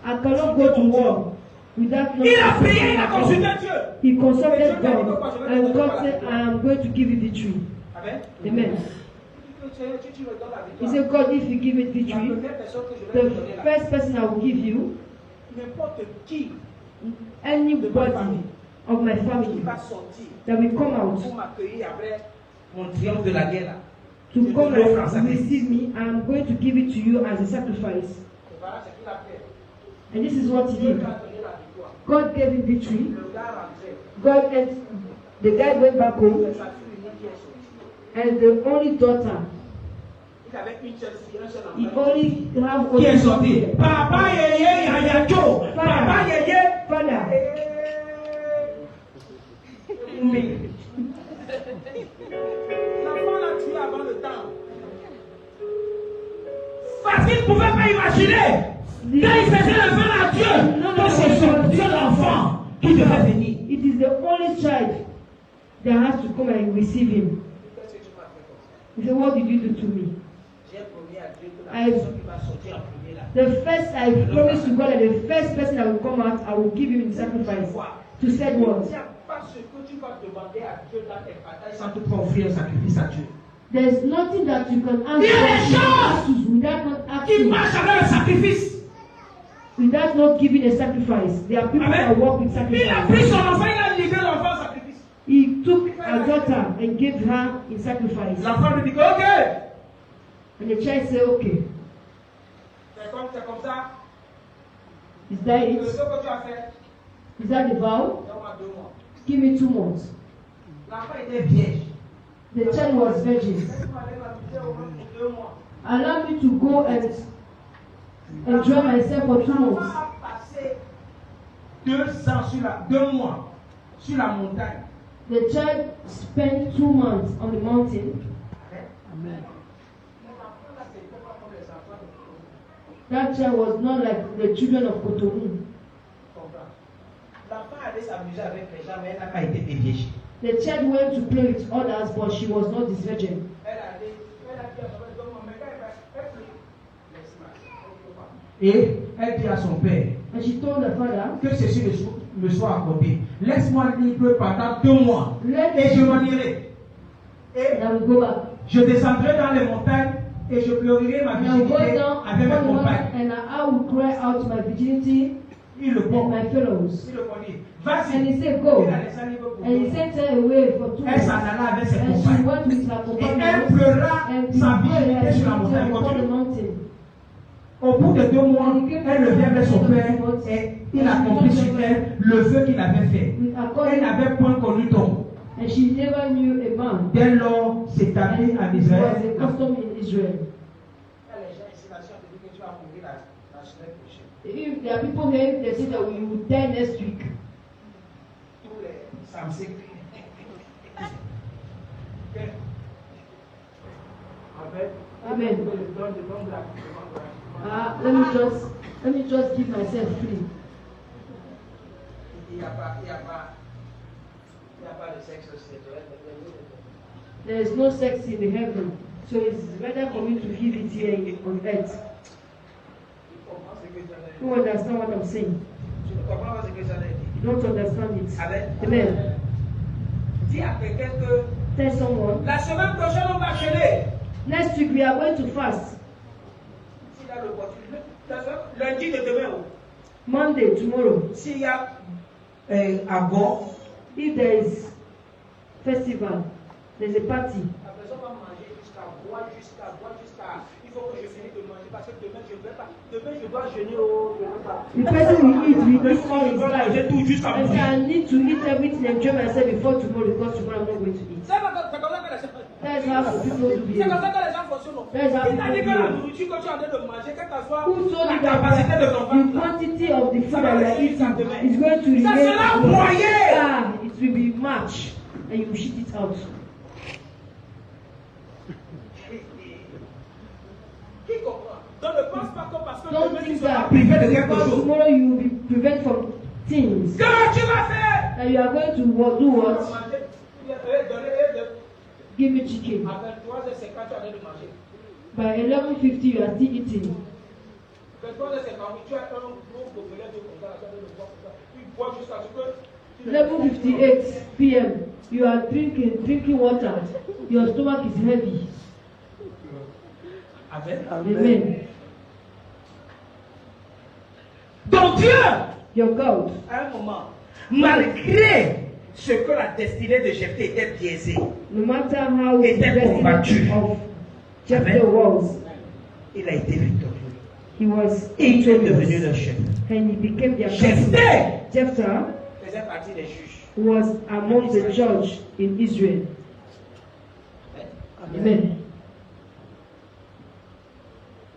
I cannot go to war without knowing Il a prié, il a God. consulté Dieu. He consulted God, and God said, I am going to give you victory. Amen. Amen. Tu me donnes la He victoire. said, God, if you give me La victory, première personne que je vais te donner the là, first person I will give you, n'importe qui anybody of my qui family va sortir that will come out pour m'accueillir après mon triomphe de la guerre là. to Je te come l'offre en and sacrifice. receive me, I am going to give it to you as a sacrifice. Et voilà ce qu'il a fait. And this is what he Dieu did. lui a donné la victoire. God gave him victory. Le gars rentrait. God and the guy went back home, Sa fille unique qui est sortie. and the only daughter, Il avait une seule fille, un seul he enfant. only have Qui est only sorti? daughter. Papa yeye yayacho. Papa yeye. Father, L'enfant l'a tué avant le temps. Parce qu'il ne pouvait pas imaginer. Quand il faisait le vœu à Dieu, que c'est son seul enfant qui devait venir. it is the only child that has to come and receive him. Qu'est-ce que tu m'as fait comme ça? He said, what did you do to me? J'ai promis à Dieu que la personne qui va sortir en premier là. The first, I promised to God that the first person that will come out, I will give him in sacrifice. To said Il what? n'y a pas ce que tu vas demander à Dieu dans tes batailles sans te offrir un sacrifice à Dieu. There's nothing that you can ask Il y a des choses for without not Qui asking, marche avec le sacrifice. without not giving a sacrifice. There are people Amen. that walk with Il a pris sacrifice. son enfant, il a livré l'enfant au sacrifice. He took a daughter and gave her in sacrifice. L'enfant lui dit ok. And the child said, okay, C'est comme ça. is that Le it? ce que tu as fait, Is that the vow? donne-moi 2 mois. Give me 2 months. L'enfant était vierge. The child was virgin. Laisse-moi aller m'amuser au moins pour 2 mois. Allow me to go and enjoy myself for 2 L'enfant months. a passé 2 mois sur la montagne. The child spent 2 months on the mountain. Amen. L'enfant là, c'était pas comme les enfants de Cotonou. That child was not like the children of Cotonou. Comprends. L'enfant allait s'amuser avec les gens, mais elle n'a pas été déviée. The child went to play with others, but she was not this virgin. Elle a dit à son père, donne-moi, mais quand elle prie, laisse-moi. Et elle dit à son père And she told her father, que ceci me soit accordé. Laisse-moi libre pendant 2 mois et je m'en irai. Et and I will go back. je descendrai dans les montagnes et je pleurerai ma And I will go virginité down avec mes upon the compagnes. mountain and I will cry out my virginity Il le and prend. my fellows. Il le conduit. And Vas-y. he said, Go. Il a laissé un livre pour And he toi. sent her away for 2 Elle months. s'en alla avec ses And she compagnes. went with her Et elle companions. pleura And sa he vie était sur la montagne. upon the Continue. mountain. Au bout de 2 mois, elle revient avec son père et il a compris sur elle le vœu qu'il avait fait. Elle n'avait point connu d'homme. And she never knew a man. Dès lors, c'est arrivé en It was Israël. a custom in Israel. If there are people here, they say that we will die next week. Amen. Let me just give myself free. There is no sex in the heaven, so it's better for me to give it here on earth. You understand what I'm saying? You don't understand it. Amen. Tell someone. La semaine prochaine, on va gêner. Next week we are going to fast. Lundi de demain. Monday, tomorrow. S'il y a avant, If there is festival, there's a party. la personne va manger jusqu'à boire, il faut que je finisse de manger parce que demain je ne vais pas. Demain je dois jeûner au. The person will eat all his Manger life. tout jusqu'à And say, I mourir. need to eat everything and enjoy myself before tomorrow because tomorrow I'm not going to eat. C'est comme ça que les gens. That's how people do C'est comme behave. ça que les gens fonctionnent. That's how Il t'a dit que people la behave. nourriture que tu es en train de manger, quelle que soit Who told la you that capacité de ton the ventre, quantity of the food that you are eating is going to ça remain? sera broyé. Ah, it will be much and you will shit it out. Qui comprend? Donc ne pense pas que parce que Don't demain tu think seras that privé de quelque because chose. tomorrow you will be prevented from things Que tu vas faire? that you are going to do what? Manger. Give me chicken. À 23h50, tu as de manger. By 11:50 you are still eating. 23h50, tu as un gros gobelet de comme ça, tu as de boire comme ça. Tu bois jusqu'à ce que. 11:58 p.m. You are drinking water. Your stomach is heavy. Amen. Donc Dieu, Your God, à un moment, malgré ce que la destinée de Jephthé était biaisée, no matter how the était combattu. destiny of Jephthah was, il a été victorieux. he was Et il est devenu victorious. le chef. And he became their Jephthé captain. Jephthah faisait partie des juges. was among the judges in Israel. Amen.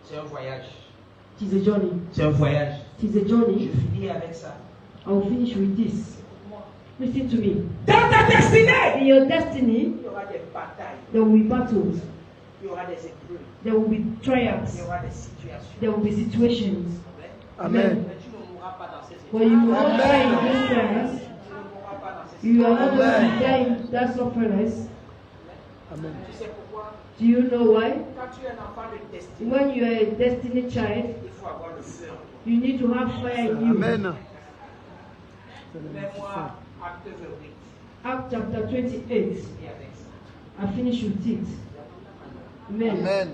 C'est un voyage. It is a journey. C'est un voyage. It is a Je journey. finis avec ça. I will finish with this. Listen to me. Dans ta destinée, In your destiny, il y aura des batailles, there will be battles. il y aura des épreuves, There will be il y trials. aura des situations. There will be situations. Amen. Mais tu ne mourras pas dans ces But you will not die in situations. those trials. Tu ne mourras pas dans ces You are not situations. going to die in that suffering. Amen. Tu sais pourquoi? Do you know why? Quand tu es un enfant de destinée, When you are a destiny child, il faut avoir le feu. you need to have fire in you. Amen. Mets-moi acte 28. Acts chapter 28. Et avec ça. I finish with it. Amen. Amen.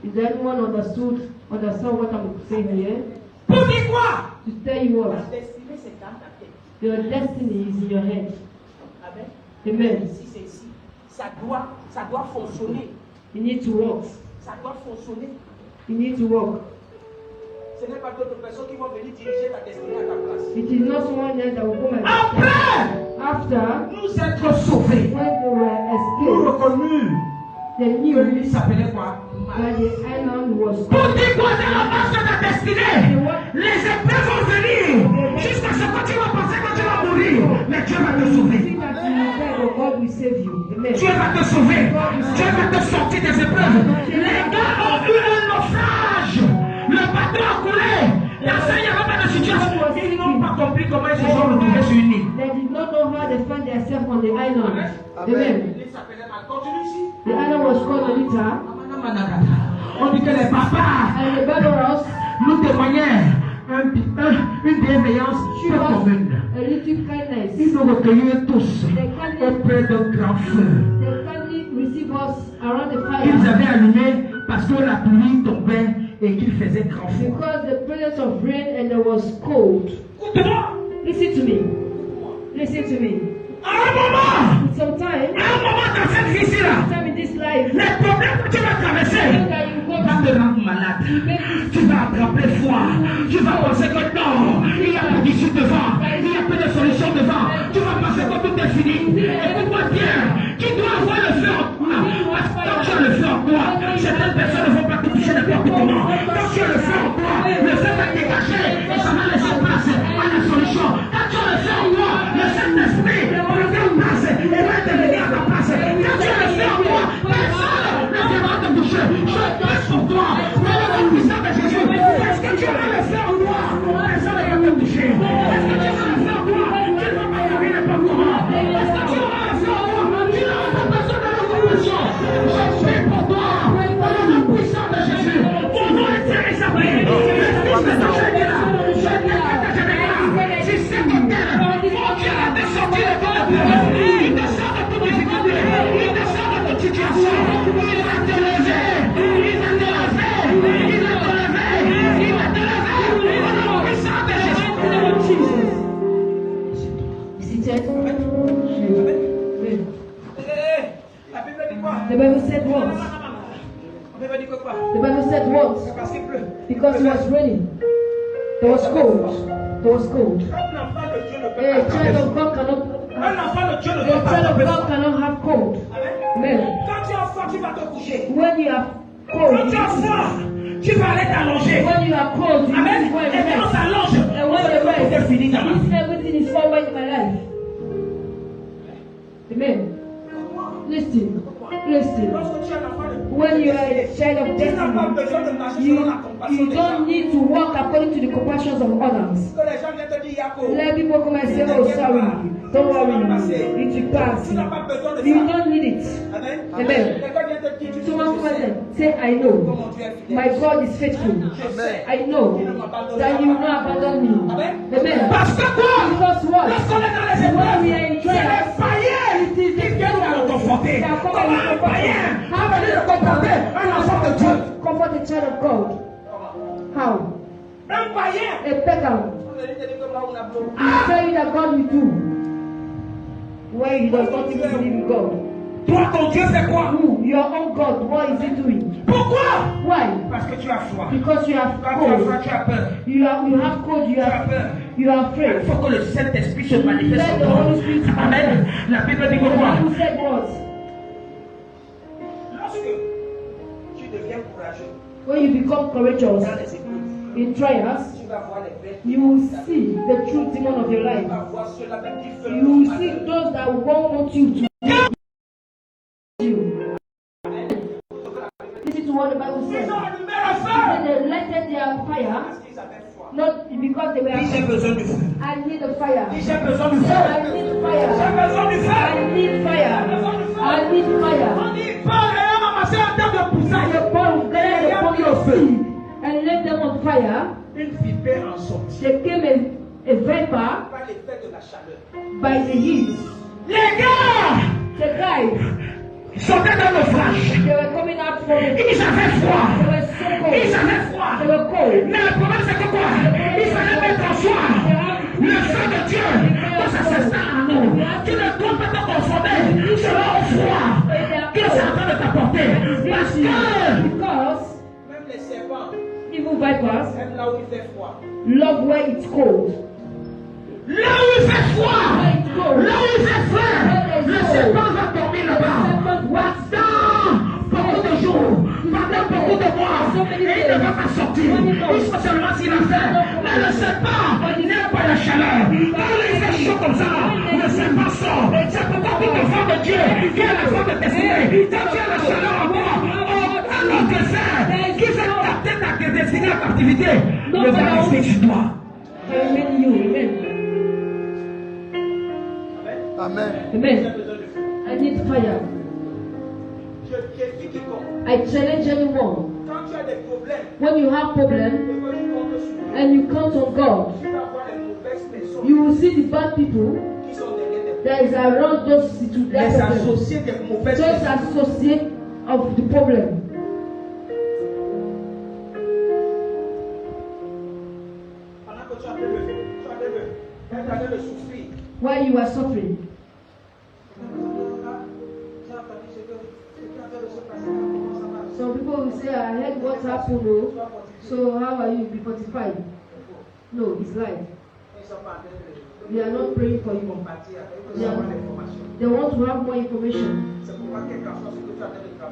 Is there anyone understand what I'm saying here? Pour dire quoi? To tell you La what? destinée, c'est dans ta tête. Your destiny is in your head. Amen. Amen. Ici, c'est ici. Ça doit fonctionner. You need to walk. Ça doit fonctionner. You need to walk. Ce n'est pas d'autres personnes qui vont venir diriger ta destinée à ta place. It is not someone else that will come and Après, after nous être sauvés, when they were nous escaped, reconnus they que knew lui s'appelait quoi? that the island was Pour dire quoi dans la marche de ta destinée? Les épreuves vont venir jusqu'à ce que tu vas penser que tu vas mourir. Mais Dieu va te you sauver. think that you will die, but God will save you. Amen. Dieu va te sauver. Dieu va te sortir des épreuves. Les gars ont eu un naufrage. Le bateau a coulé. La seule, il n'y avait pas de situation. Ils n'ont pas compris comment ils se sont retrouvés sur une île. They did not know how they found themselves on the island. Amen. Il s'appelait mal. Continue ici. The island was called Lolita, On dit que les papas and the Barbaros nous témoignaient une bienveillance showed peu us commune. a little kindness. Ils nous recueillaient tous auprès d'un grand feu. They kindly received us around the Ils fire. avaient allumé parce que la pluie tombait et qu'il faisait grand froid. Because the presence of rain and there was cold. Écoute-moi. Listen to me. Listen to me. À un moment, Sometimes, dans cette vie-ci-là, time in this life, les problèmes que tu vas traverser vont te rendre malade. Tu vas attraper froid. Tu vas penser que non, il n'y a pas d'issue devant. Il n'y a pas de solution devant. Tu vas penser que tout est fini. Écoute-moi bien. Tu dois avoir le feu en toi. Parce que quand tu as le feu en toi, certaines personnes ne vont pas te toucher n'importe comment. Quand tu as le feu en toi, le feu va dégager et ça va laisser place à la solution. Quand tu as le feu en toi, le Saint-Esprit va le faire place et va devenir à ta place. Quand tu as le feu en toi, personne ne viendra te toucher. Je passe pour toi. Dans le puissant de Jésus. Parce que tu as le feu en toi, personne ne va te toucher. Parce que tu as le feu en toi, tu ne vas pas y arriver n'importe comment. Parce que tu auras le feu en toi, tu n'auras pas besoin de la compassion. Je prie pour toi. Dans le puissant de Jésus. Mon nom est Thierry Sabré. Le fils de Jésus là. Je décrète que je vais. Si c'est ton terre, mon Dieu a descendu de ton épreuve. Il descend de toute difficulté. Il descend de toute situation. Il va te lever. Il va te lever. Il va te lever. Il va te lever. Au nom puissant de Jésus. seated. La Bible dit quoi? The Bible said what? La Bible dit quoi? The Bible said what? C'est parce qu'il pleut. Because it was raining. There was cold. There was cold. Un enfant de Dieu ne peut A pas child attraper of God cannot. Un enfant de Dieu ne A peut pas child of attraper God cannot have cold. Amen. Amen. Quand tu as froid, tu vas te coucher. When you have Quand cold, tu as froid, tu vas aller t'allonger. when you are cold, you Amen. need to go and Et quand on rest. s'allonge, And when you tout est rest, fini dans ma vie. means everything is forward in my life. Amen. Listen. Listen. Lorsque tu es un enfant de When you are a child of tu n'as pas destiny, besoin de marcher selon la compassion you des don't gens. need to walk according to the compassions of others. Que les gens viennent te dire Yako. Let people come and say, oh, sorry. Don't worry. It will pass. Tu n'as pas besoin de You ça. don't need it. Amen. Amen. Quelqu'un vient te dire, tu Someone come sais and say, I know. comment tu es fidèle. My God is faithful. Je sais. I know that you will not abandon me. Amen. Parce que quoi? Because what? Lorsqu'on est dans les When we épreuves, are in c'est les trials, païens qui viennent nous confronter. Comment un païen a venu de confronter un enfant de Dieu? comfort the child of God. How? Un païen. A pagan. On vient te dire que là, on a besoin. He tell you that God will do. Why he does not even believe in God? Toi, ton Dieu fait quoi? You, your own God, what is he doing? Pourquoi? Why? Parce que tu as froid. Because you have Quand tu as froid, cold. tu as peur. You have cold. You Tu as are peur. you are Il afraid. faut que le Saint-Esprit se manifeste Let en the toi. Holy Spirit Amen. La Bible dit The quoi? Bible said what? Lorsque tu deviens courageux When you become courageous dans les épreuves, in trials, tu vas voir les bêtes. you will see the true demon of your Tu life. vas voir ceux-là même qui veulent You will ton see malheur. those that won't want you to you. Listen to what the Bible says. Ils ont allumé le feu. They lighted their fire, Parce qu'ils avaient froid. not because they were Dis, j'ai afraid. besoin du feu. I need the fire. Dis, j'ai besoin du feu. I need J'ai fire. besoin du I feu. need fire. I need On fire. dit, Paul et homme amassé en termes de poussaille. The Paul gathered the body of seed and left them on fire. Une vipère en sortie. There came a vapor Par l'effet de la chaleur. by the heat. Les gars The guys, sortaient dans l'ouvrage. they were coming out from it. Ils avaient froid. They were so cold. Ils avaient froid. They were cold. Mais le problème c'est que quoi? Il fallait mettre en soi le feu de Dieu quand ça s'installe en nous. Tu ne dois pas te conformer selon le froid que c'est en train de t'apporter. Parce que Because même les serpents evil vipers aiment là où il fait froid. love where it's cold. Là où il fait froid, là où il fait frais, le serpent va dormir là-bas. Pendant beaucoup de jours, pendant beaucoup de mois, et il ne va pas sortir. Il faut seulement s'il a faim. Mais le serpent n'aime pas la chaleur. Quand il fait chaud comme ça, le serpent sort. C'est pourquoi toute femme de Dieu qui est la femme de destinée, quand tu as la chaleur en moi, un autre fait qui fait capter ta destinée à captivité, le va rester sur toi. I remain you. Amen. Amen. Amen. I need fire. Je défie quiconque. I challenge anyone. Quand tu as des problèmes, When you have problems et que tu comptes sur lui, and you count on God, tu vas voir les mauvaises personnes you will see the bad people qui sont derrière des that is around those les situations. associés des mauvaises Just personnes. associate of the problem. while you are suffering. Some people will say, I heard what happened, oh, so how are you? Be 45. No, it's life. They are not praying for you. They want to have more information.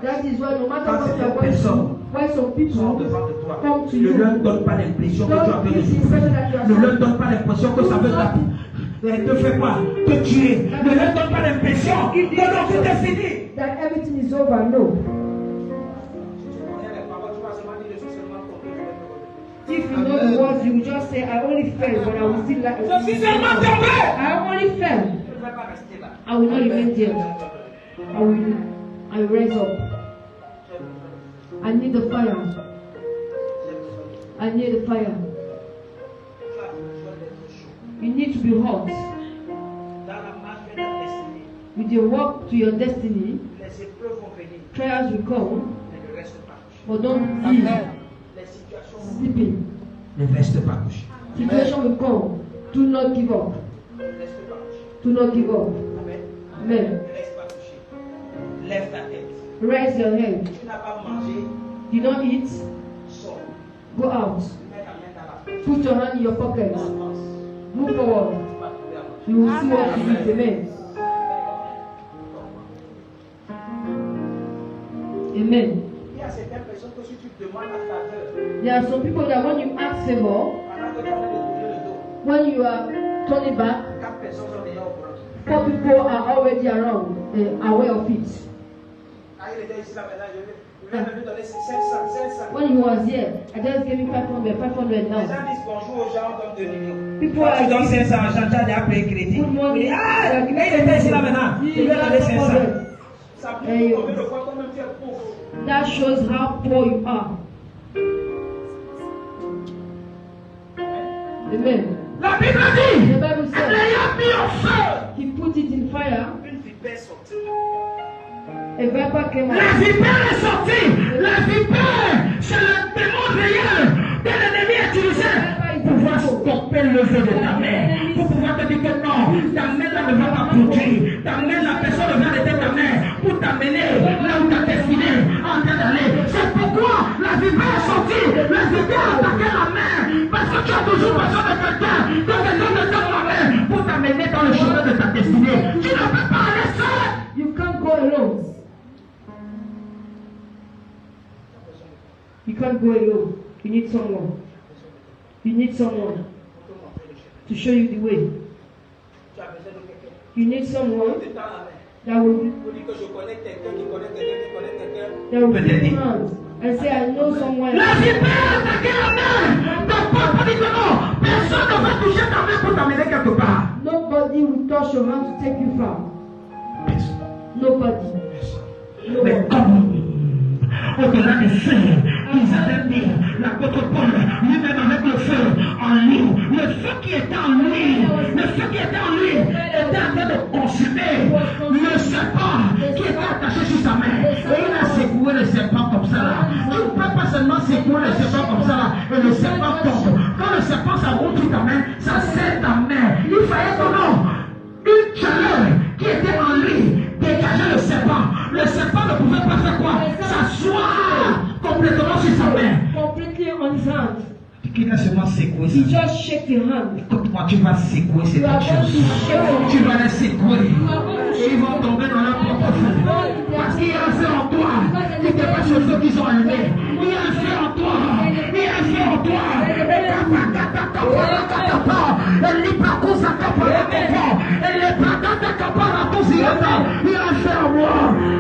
That is why no matter what you are going through, why some people come to you, ne leur donne pas l'impression que tu as fait le souffrir. Ne leur donne pas l'impression que ça veut te faire quoi? Te tuer. Ne leur donne pas l'impression que non, tout est fini. That everything is over. No. If you know the words, you will just say, I only fell, but I will still like it. I only fell. I will not remain there. I will rise up. I need the fire. I need the fire. You need to be hot. With your walk to your destiny, trials will come, but don't leave sleeping. Ne reste pas couché. Situation will come. Do not give up. Do not give up. Amen. Lève ta tête. Raise your head. Tu n'as pas mangé. You don't eat. Sors. Go out. Mets ta main dans la poche. Put your hand in your pocket. Move forward. You will see what you need. Amen. Amen. Il y a certaines personnes que si tu demandes la faveur, There are some people that when you ask favor, pendant que tu es en train de tourner le dos, when you are turning back, 4 personnes sont déjà au courant. 4 people are already around, aware of it. Quand il était ici là maintenant, je vais lui donner 500. When he was here, I just gave him 500 Les now. gens disent bonjour aux gens comme 2 millions. People Quand tu are donnes 500 argent, tu as déjà payé crédit. Good morning. Ah, il était ici là maintenant, je vais donner 500. Ça prouve Hey. combien de fois toi-même tu es pauvre. That shows how poor you are. Amen. La Bible dit, The Bible says l'ayant mis au feu, he put it in fire. Une vipère sortie. A viper came la out. vipère est sortie. La vipère, c'est le démon réel que l'ennemi a utilisé pour pouvoir stopper le feu de ta main. Pour pouvoir te dire que non, ta main là ne va pas produire. Ta main, la personne ne va arrêter ta main pour t'amener là où ta destinée en train d'aller. C'est pourquoi la vipère est sortie. La vipère a attaqué la main. Parce que tu as toujours besoin de quelqu'un de te tendre la main pour t'amener dans le chemin de ta destinée. Tu ne peux pas aller seul. You can't go alone. You can't go alone. You need someone. You need someone to show you the way. Tu as besoin de quelqu'un. You need someone Tu tends la main. that will Pour dire que je connais quelqu'un qui connaît quelqu'un qui connaît quelqu'un. that will put your hands and say, I know someone. La vipère a attaqué la main. Ton papa dit que non. Personne ne va toucher ta main pour t'amener quelque part. Nobody will touch your hand to take you far. Nobody. Mais comme au-delà des feux, ils avaient mis l'apôtre Paul lui-même avec le feu en lui. Le feu qui était en lui, le feu qui était en lui était en train de consumer le serpent qui était attaché sur sa main. Et il a secoué le serpent comme ça là. Il ne peut pas seulement secouer le serpent comme ça là et le serpent tombe. Quand le serpent s'arrête sur ta main, ça serre ta main. Il fallait que non, une chaleur qui était en lui dégageait le serpent. Le serpent ne pouvait pas faire quoi? S'asseoir complètement sur sa main. Completely on his hand. Qui va seulement secouer He ça? just shake your hand. Écoute-moi, tu vas secouer ces You are going choses. to shake Tu your vas les secouer. You are going to Et ils vont tomber dans leur propre feu. Parce qu'il y a un feu en toi. Tu n'es pas sur ceux qui sont allumés. Il y a un feu en toi. Il y a un feu en toi. Et l'hypacosa capara. Et les pratata capara tosirata. Il y a un feu en moi.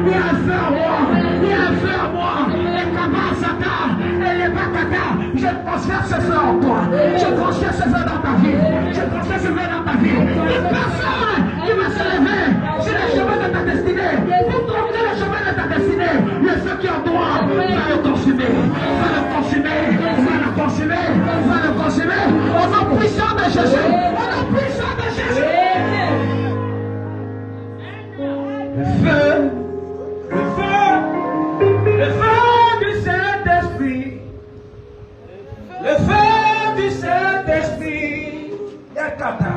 Il y a un feu en moi. Il y a un feu en moi. Et kabasata. Et les patata. Je transfère ce feu en toi. Je transfère ce feu dans ta vie. Je transfère ce feu dans ta vie. Une personne qui va se lever sur le chemin de ta destinée. Pour trouver le chemin de ta destinée. Le feu qui est en toi va le consumer. Va le consumer. Va le consumer. Va le consumer. Au nom puissant de Jésus. Au nom puissant de Jésus. Le feu, le feu, le feu du Saint-Esprit, le feu du Saint-Esprit, Yakata.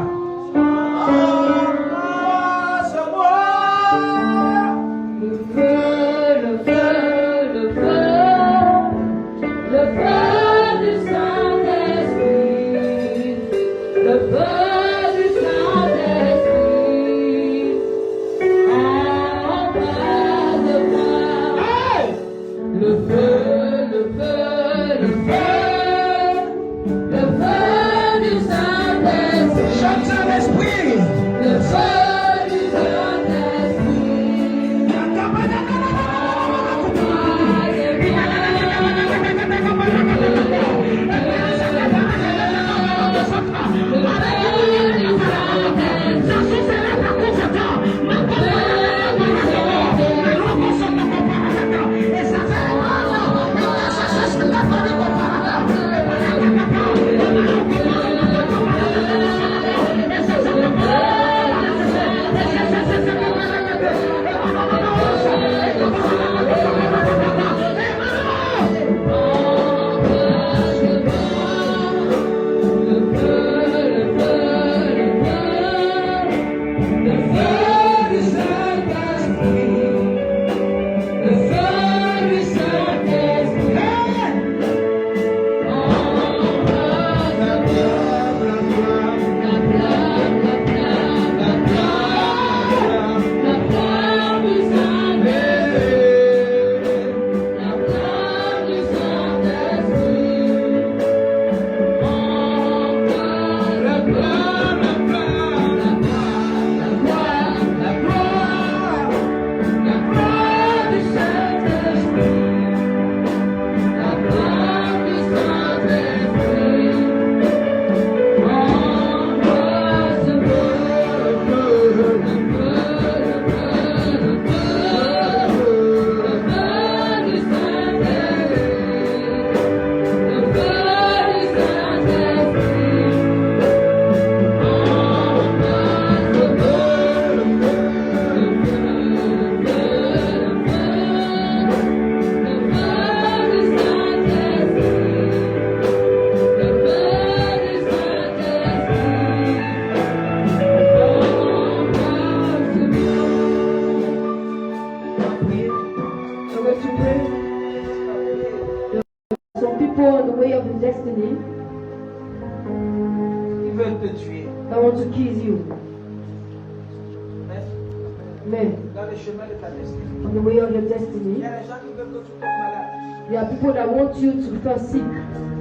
There are people that want you to become sick.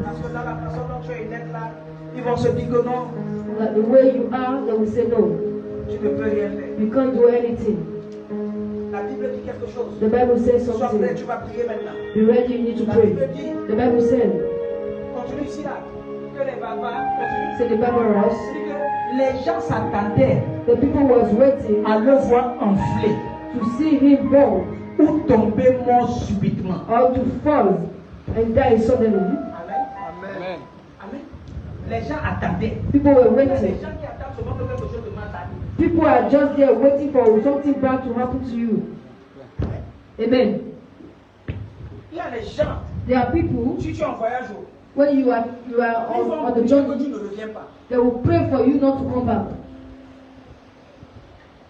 Parce que dans la façon dont tu es net là, ils vont se dire que non. Like the way you are, they will say no. Tu ne peux rien faire. You can't do anything. La Bible dit quelque chose. The Bible says Sois something. prêt, tu vas prier maintenant. Be ready, you need to pray. The Bible says. Continue ici là. Que les barbares continuent. Say the Bible rise. Les gens s'attendaient. The people was waiting. À le voir enflé. To see him born. Ou tomber mort subitement. Or to fall and die suddenly. Amen. Amen. Amen. Les gens attendaient. People were Les waiting. gens qui attendent seulement que quelque chose de mal arrive. People are just there waiting for something bad to happen to you. Amen. Il y a les gens. There are people. Si tu es en voyage, when you are on the journey, tu ne reviens pas. They will pray for you not to come back.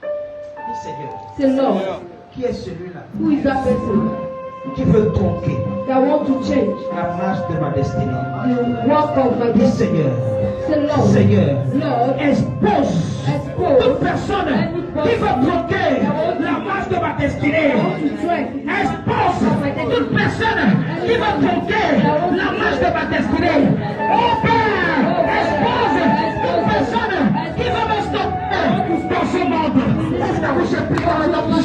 Dis Seigneur. Say Lord. Qui est celui-là? Who is that person? Qui veut tronquer that want to change la marche de ma destinée? the work of my Dis destiny? Seigneur. Say Lord. Seigneur. Lord. Expose toute personne qui veut tronquer la marche de ma destinée. Expose toute personne qui veut tronquer la marche de ma destinée. Oh Père, expose toute personne qui veut me stopper dans ce monde. Je prie dans le nom de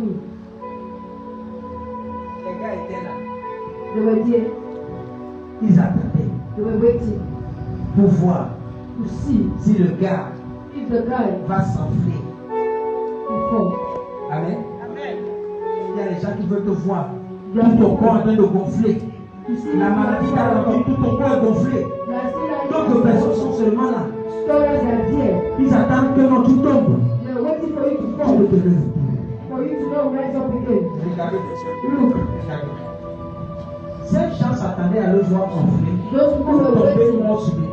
money. Les gars étaient là. They were there. Ils attendaient They were waiting pour voir to see si le gars if the guy va s'enfler. will fall. Amen. Il y a des gens qui veulent te voir. They are Tout ton corps est en train de gonfler. You see La maladie t'a rendu, tout ton corps est gonflé. They are still like D'autres personnes sont seulement là. stories are there. Ils attendent que non, tu tombes. They are waiting for you to Tu fall. ne te lèves For you to not rise up again. Regardez. Look, Ces gens s'attendaient à le voir gonfler. those people Pour were tomber waiting mort subitement.